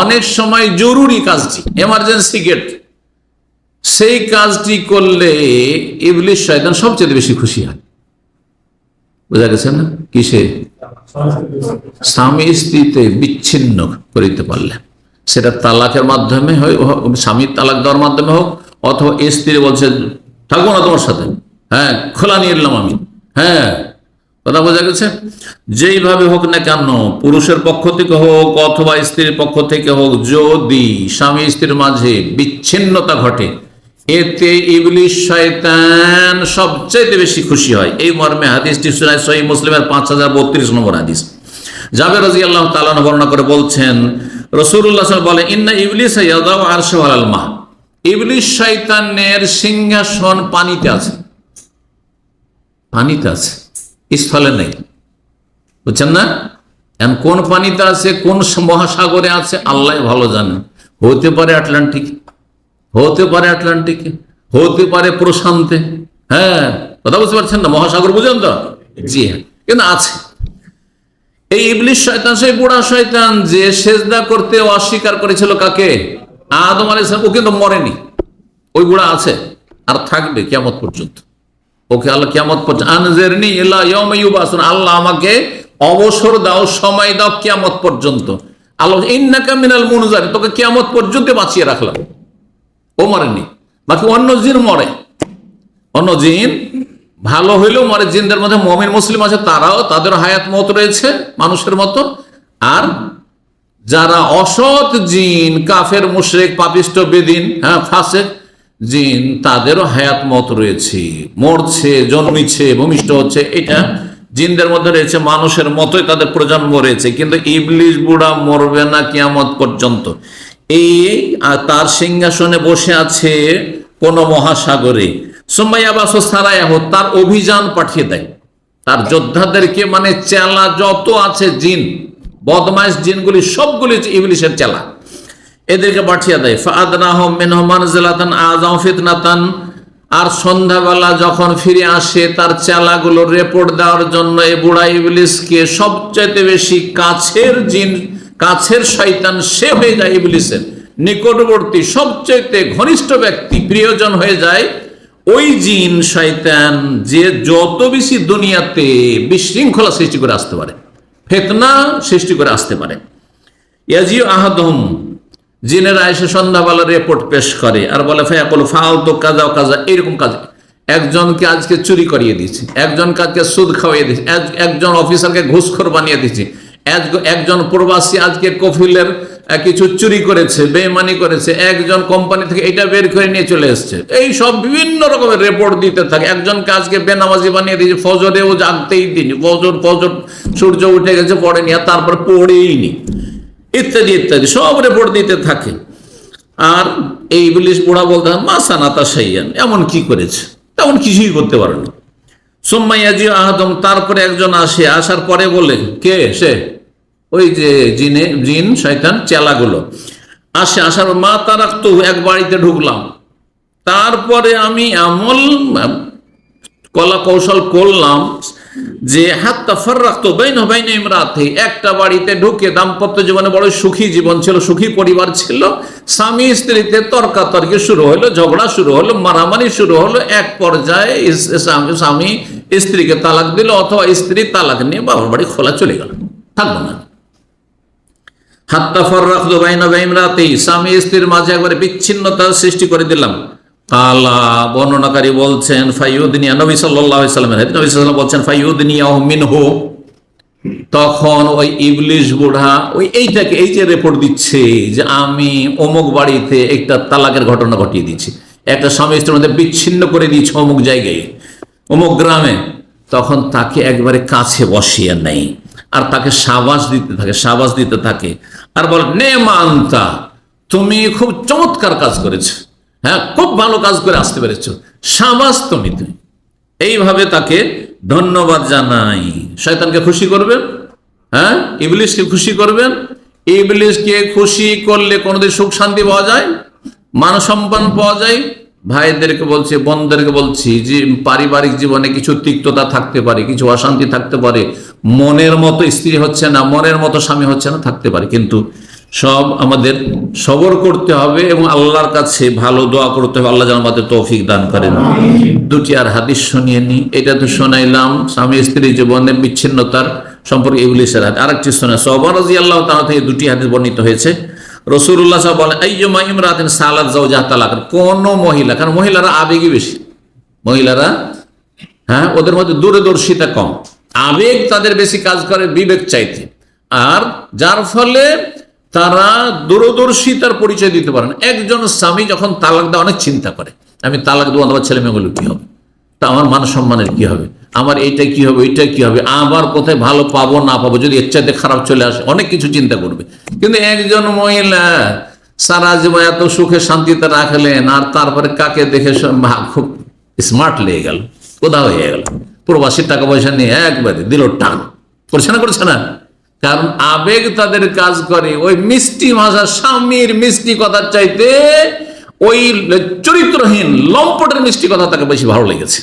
অনেক সময় জরুরি কাজটি, এমার্জেন্সি গেট, সেই কাজটি করলে ইবলিস শয়তান সবচেয়ে বেশি খুশি হয়। বোঝা গেছে না? কিসে? স্বামী স্ত্রীতে বিচ্ছিন্ন করিতে পারলে, সেটা তালাকের মাধ্যমে হোক, স্বামীর তালাক দেওয়ার মাধ্যমে হোক, অথবা স্ত্রী বলছে থাকবো না তোমার সাথে, হ্যাঁ খোলা নিয়ে এলাম আমি, হ্যাঁ, কথা বোঝা গেছে? যেইভাবে হোক না কেন, পুরুষের পক্ষ থেকে হোক অথবা স্ত্রীর পক্ষ থেকে হোক, যদি স্বামী স্ত্রীর মাঝে বিচ্ছিন্নতা ঘটে, এতে ইবলিস শয়তান সবচেয়ে বেশি খুশি হয়। এই মর্মে হাদিসটি সহিহ মুসলিমের 5032 নম্বর হাদিস। জাবের রাদিয়াল্লাহু তাআলা বর্ণনা করে বলছেন, রাসূলুল্লাহ সাল্লাল্লাহু আলাইহি ওয়াসাল্লাম বলে, ইন্না ইবলিসা ইয়াদাউ আরশাহু আলাল মা, ইবলিস শয়তানের সিংহাসন পানিতে আছে। পানিতে আছে, স্থলে নেই। বুঝছেন না? কোন পানিতে আছে, কোন মহাসাগরে আছে, আল্লাহ ভালো জানেন। হতে পারে আটলান্টিক, হতে পারে আটলান্টিকে, হতে পারে প্রশান্তে। হ্যাঁ, কথা বুঝতে পারছেন না? মহাসাগর বুঝেন তো? জি হ্যাঁ, কিন্তু আছে। এই ইবলিস শয়তান, সেই বুড়া শয়তান যে সেজদা করতে অস্বীকার করেছিল কাকে? আদম আলাইহিস সালাম। ও কিন্তু মরেনি, ওই বুড়া আছে আর থাকবে কিয়ামত পর্যন্ত। ওকে আল্লাহ কিয়ামত পর্যন্ত, আনজিরনি ইলা ইয়াউমি ইউবাসুন, আল্লাহ আমাকে অবসর দাও, সময় দাও কিয়ামত পর্যন্ত। আল্লাহ ইন্নাকা মিনাল মুনজারিন, তোকে কিয়ামত পর্যন্ত বাঁচিয়ে রাখলাম। ও মরেনি। বাকি অন্য জিন মরে, অন্য জিন ভালো হইলেও মরে। জিনদের মধ্যে মুমিন মুসলিম আছে, তারাও, তাদের হায়াত মত রয়েছে মানুষের মতো। আর যারা অসৎ জিন, কাফের মুশরিক পাপিষ্ট বেদিন, হ্যাঁ ফাসিক জিন, তাদেরও হায়াত মত রয়েছে, মরছে, জন্মিছে, ভূমিষ্ঠ হচ্ছে। এটা জিনদের মধ্যে রয়েছে, মানুষের মতোই তাদের প্রজন্ম রয়েছে। কিন্তু ইবলিস বুড়া মরবে না কিয়ামত পর্যন্ত। এই তার সিংহাসনে বসে আছে কোন মহাসাগরে, তার অভিযান পাঠিয়ে দেয়, তার যোদ্ধাদেরকে, মানে চেলা যত আছে জিন, বদমাইশ জিনগুলি সবগুলি ইবলিসের চেলা, এদেরকে পাঠিয়ে দেয়। ফাআদনাহুম মিনহুম মানজিলাতান আযাম ফিতনাতান, আর সন্ধ্যাবেলা যখন ফিরে আসে তার চেলাগুলো রিপোর্ট দেওয়ার জন্য এই বুড়া ইবলিসকে সবচাইতে বেশি কাছের জিন, কাছের শয়তান সে হয়ে যায়, ইবলিসের নিকটবর্তী সবচাইতে ঘনিষ্ঠ ব্যক্তি, প্রিয়জন হয়ে যায় ওই জিন শয়তান, যে যত বেশি দুনিয়াতে বিশৃঙ্খলা সৃষ্টি করে আসতে পারে, ফিতনা সৃষ্টি করে আসতে পারে। ইয়াজিউ আহাদুহুম, জিনেরা এসে সন্ধ্যাবেলা রিপোর্ট পেশ করে আর বলে ফায়াকুল ফালতু কাজা কাজা, এরকম কাজ, একজনকে আজকে চুরি করিয়ে দিয়েছি, একজনকে আজকে সুদ খাওয়াইয়ে দিয়েছি, একজন অফিসারকে ঘুষখোর বানিয়ে দিয়েছি, একজন প্রবাসী আজকে কফিলের কিছু চুরি করেছে, বেইমানি করেছে, একজন কোম্পানি থেকে এটা বের করে নিয়ে চলে এসছে, এই সব বিভিন্ন রকমের রিপোর্ট দিতে থাকে। একজনকে আজকে বেনামাজি বানিয়ে দিয়েছে, ফজরেও জাগতেই দিনি, ফজর সূর্য উঠে গেছে পড়েনি, আর তারপর পড়েইনি, ইত্যাদি ইত্যাদি সব রিপোর্ট দিতে থাকে। আর এই ইবলিস বুড়া বলতে মা সানাতা শাইয়ান, এমন কি করেছে, তেমন কিছুই করতে পারেনি। সুম্মা ইয়াজিউ আহাদুম, তারপরে একজন আসে, আসার পরে বলে, কে সে? ওই যে জিন শয়তান চেলাগুলো আসে, আসার মা তারাকতু, এক বাড়িতে ঢুকলাম, তারপরে আমি এমন কলা কৌশল করলাম যে হাত্তা ফাররাকতু বাইনা বাইনা ইমরাতি, একটা বাড়িতে ঢুকে, দাম্পত্য জীবনে বড় সুখী জীবন ছিল, সুখী পরিবার ছিল, স্বামী স্ত্রীতে তর্কাতর্কি শুরু হলো, ঝগড়া শুরু হলো, মারামারি শুরু হলো, এক পর্যায়ে স্বামী স্ত্রীকে তালাক দিল, অথবা স্ত্রী তালাক নিয়ে বাবার বাড়ি খোলা চলে গেল, থাকবো না। হাত্তা ফাররাকতু বাইনা বাইনা ইমরাতি, স্বামী স্ত্রীর মাঝে একবারে বিচ্ছিন্নতা সৃষ্টি করে দিলাম। কালা, বর্ণনাকারী বলছেন, ফাইউদনিয়া, নবী সাল্লাল্লাহু আলাইহি ওয়াসাল্লাম, নবী সাল্লাল্লাহু আলাইহি ওয়াসাল্লাম বলছেন ফাইউদনিয়াহু মিনহু, তখন ওই ইবলিস বুড়া ওই এইটাকে, এই যে রিপোর্ট দিচ্ছে যে আমি অমুক বাড়িতে একটা তালাকের ঘটনা ঘটিয়ে দিচ্ছি, একটা স্বামী স্ত্রীর মধ্যে বিচ্ছিন্ন করে দিয়েছে অমুক জায়গায়, অমুক গ্রামে, তখন তাকে একবারে কাছে বসিয়ে নেই আর তাকে সাবাস দিতে থাকে আর বলে, নেমান্তা, তুমি খুব চমৎকার কাজ করেছো, হ্যাঁ খুব ভালো কাজ করে আসতে পেরেছো, সাবাস তুমি। এইভাবে তাকে ধন্যবাদ জানাই। শয়তানকে খুশি করবেন, হ্যাঁ ইবলিসকে খুশি করবেন। ইবলিসকে খুশি করলে কোনোদিন সুখ শান্তি পাওয়া যায়, মান সম্মান পাওয়া যায়। ভাইদেরকে বলছি, বোনদেরকে বলছি যে পারিবারিক জীবনে কিছু তিক্ততা থাকতে পারে, কিছু অশান্তি থাকতে পারে, মনের মতো স্ত্রী হচ্ছে না, মনের মতো স্বামী হচ্ছে না, থাকতে পারে, কিন্তু সব আমাদের সবর করতে হবে এবং আল্লাহর কাছে ভালো দোয়া করতে হবে, আল্লাহ যেন আমাদের তৌফিক দান করেন। দুটি আর হাদিস শুনিয়ে নি, এটা তো শোনাইলাম স্বামী স্ত্রী জীবনে বিচ্ছিন্নতার সম্পর্কে ইবলিসের হাদিস। আরেকটি শোনা, সাহাবা রাদিয়াল্লাহু তাআলা থেকে দুটি হাদিস বর্ণিত হয়েছে। রাসূলুল্লাহ সাল্লাল্লাহু আলাইহি ওয়াসাল্লাম বলেন, আইয়ুমা ইমরাতিন সালাত যাওজাহা তালাক, কোন মহিলা, কারণ মহিলারা আবেগী বেশি, মহিলারা হ্যাঁ ওদের মধ্যে দূরদর্শিতা কম, আবেগ তাদের বেশি কাজ করে বিবেক চাইতে, আর যার ফলে তারা দূরদর্শিতার পরিচয় দিতে পারেন। একজন স্বামী যখন তালাক দেওয়া অনেক চিন্তা করে, আমি তালাক দেবো, আমার ছেলে মেয়েগুলো কি হবে, তা আমার মান সম্মানের কি হবে, আমার এইটা কি হবে, ওইটা কি হবে, আবার কোথায় ভালো পাবো না পাবো, যদি এর চাইতে খারাপ চলে আসে, অনেক কিছু চিন্তা করবে। কিন্তু একজন মহিলা সারা জীবন এত সুখে শান্তিতে রাখলেন, আর তারপরে কাকে দেখে খুব স্মার্ট লেগে গেল, কোথা হয়ে গেল, প্রবাসীর টাকা পয়সা নিয়ে একবারে দিল টান, করছে না, কারণ আবেগ তাদের কাজ করে। ওই মিষ্টি ভাষা, স্বামীর মিষ্টি কথার চাইতে ওই চরিত্রহীন লম্পটের মিষ্টি কথা তাকে বেশি ভালো লেগেছে,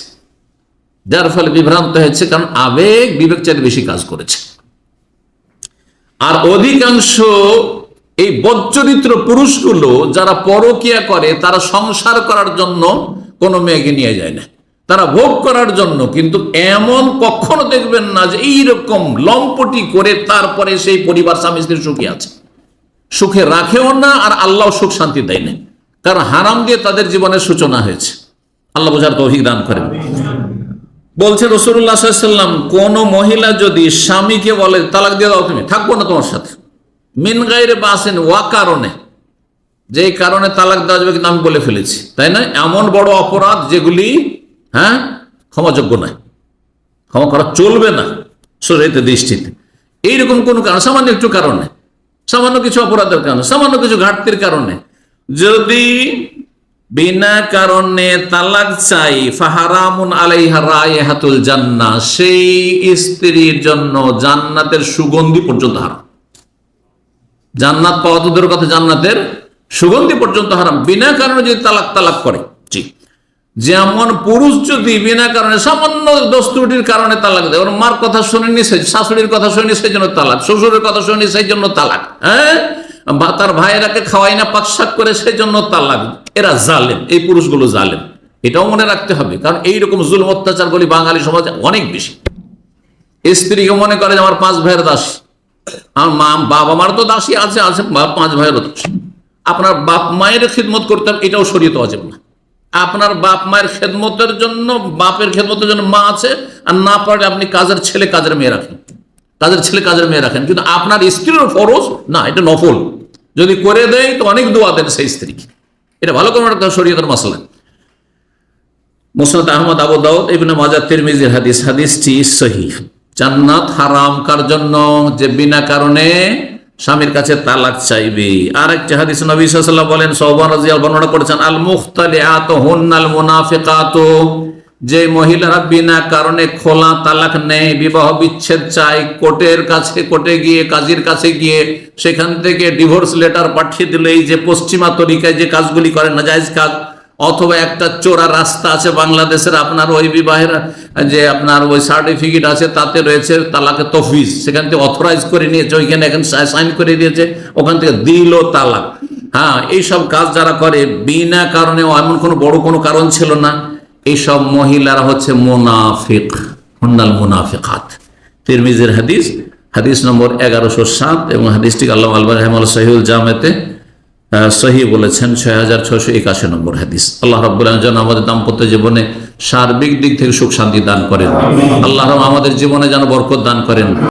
যার ফলে বিভ্রান্ত হয়েছে, কারণ আবেগ বিবেক চাইতে বেশি কাজ করেছে। আর অধিকাংশ এই বদচরিত্র পুরুষগুলো যারা পরকিয়া করে, তারা সংসার করার জন্য কোনো মেয়েকে নিয়ে যায় না, তারা ভোগ করার জন্য। কিন্তু এমন কখনো দেখবেন না যে এইরকম লম্পটি করে তারপরে সেই পরিবার স্বামী স্ত্রী সুখী আছে, সুখে রাখেও না, আর আল্লাহ সুখ শান্তি দেয় না, কারণ হারাম দিয়ে তাদের জীবনের সূচনা হয়েছে। আল্লাহ বোঝার তৌফিক দান করেন। বলছে রাসূলুল্লাহ সাল্লাল্লাহু আলাইহি ওয়াসাল্লাম, কোন মহিলা যদি স্বামীকে বলে তালাক দিয়ে দাও, তুমি থাকবো না তোমার সাথে, মিন গায়রে বাসিন, ওয়া কারণে, যে কারণে তালাক দেওয়া যাবে কিন্তু আমি বলে ফেলেছি, তাই না, এমন বড় অপরাধ যেগুলি হ্যাঁ ক্ষমাযোগ্য নয়, ক্ষমা করা চলবে না শরীয়তের দৃষ্টিতে। এইরকম কোন কারণ, সামান্য একটু কারণে, সামান্য কিছু অপরাধের কারণে, সামান্য কিছু ঘাটতির কারণে যদি বিনা কারণে তালাক চাই ফাহারামুন আলাইহা রায়হাতুল জান্নাহ, সেই স্ত্রীর জন্য জান্নাতের সুগন্ধি পর্যন্ত হারাম। জান্নাত পাওয়া তো দূরের কথা, জান্নাতের সুগন্ধি পর্যন্ত হারাম বিনা কারণে যদি তালাক করে। জি, যেমন পুরুষ যদি বিনা কারণে সামান্য দোষ ত্রুটির কারণে তালাক দেয়, ওর মার কথা শুনেনি, শাশুড়ির কথা শুনেনি সেই জন্য তালাক, শ্বশুরের কথা শুনেনি সেই জন্য তালাক, হ্যাঁ, তার ভাইয়েরাকে খাওয়াই না পাকশাক করে সেই জন্য তালাক, এরা জালেম, এই পুরুষগুলো জালেম। এটাও মনে রাখতে হবে, কারণ এইরকম জুলম অত্যাচারগুলি বাঙালি সমাজে অনেক বেশি। স্ত্রীকে মনে করে যে আমার 5 ভাইয়ের দাসী, আমার বাবা মার তো দাসী আছে, 5 ভাইয়েরও দাসী। আপনার বাপ মায়ের খিদমত করতে হবে, এটাও শরীয়তে ওয়াজিব না। আপনার বাপ মায়ের খেদমতের জন্য, বাপের খেদমতের জন্য মা আছে, আর না পারলে আপনি কাজের ছেলে কাজের মেয়ে রাখেন, কাজের ছেলে কাজের মেয়ে রাখেন, কিন্তু আপনার স্ত্রীর ফরজ না, এটা নফল। যদি করে দেয় তো অনেক দোয়া দেন সেই স্ত্রীকে, এটা ভালো করে রাখতে হবে, শরীয়তের মাসলা। মুসনাদ আহমদ, আবু দাউদ, ইবনে মাজাহ, তিরমিজির হাদিস, হাদিসটি সহিহ। জান্নাত হারাম কার জন্য? যে বিনা কারণে স্বামীর কাছে তালাক চাইবে। আরেকটি হাদিস নবী সাল্লাল্লাহু আলাইহি ওয়াসাল্লাম বলেন, সওবান রাদিয়াল্লাহু আনহু বর্ণনা করেছেন, আল মুখতালিআতু হুন্নাল মুনাফিকাতু, যে মহিলারা বিনা কারণে খোলা তালাক নেয়, বিবাহ বিচ্ছেদ চায়, কোর্টে গিয়ে, কাজীর কাছে গিয়ে সেখান থেকে ডিভোর্স লেটার পাঠিয়ে দিলে, এই যে পশ্চিমা তরিকায় যে কাজগুলি করেন না জায়েজ কাজ, অথবা একটা চোরা রাস্তা আছে বাংলাদেশের, আপনার ওই বিবাহের যে আপনার ওই সার্টিফিকেট আছে তাতে রয়েছে তালাকে তফবিজ, সেখান থেকে অথরাইজ করে নিয়েছে, ওইখানে এখন সাইন করে দিয়েছে, ওখান থেকে দিল তালাক। হ্যাঁ, এইসব কাজ যারা করে বিনা কারণে, এমন কোনো বড় কোনো কারণ ছিল না, এইসব মহিলারা হচ্ছে মুনাফিক, হুন্নাল মুনাফিকাত। তিরমিজির হাদিস, হাদিস নম্বর 1107, এবং হাদিসটিকে আল্লামা আলবানী রাহিমাহুল্লাহ সহিহুল জামেতে সহি বলেছেন, 6681 নম্বর হাদিস। আল্লাহ রাব্বুল আলামিন যেন আমাদের দাম্পত্য জীবনে সার্বিক দিক থেকে সুখ শান্তি দান করেন। আল্লাহ আমাদের জীবনে যেন বরকত দান করেন।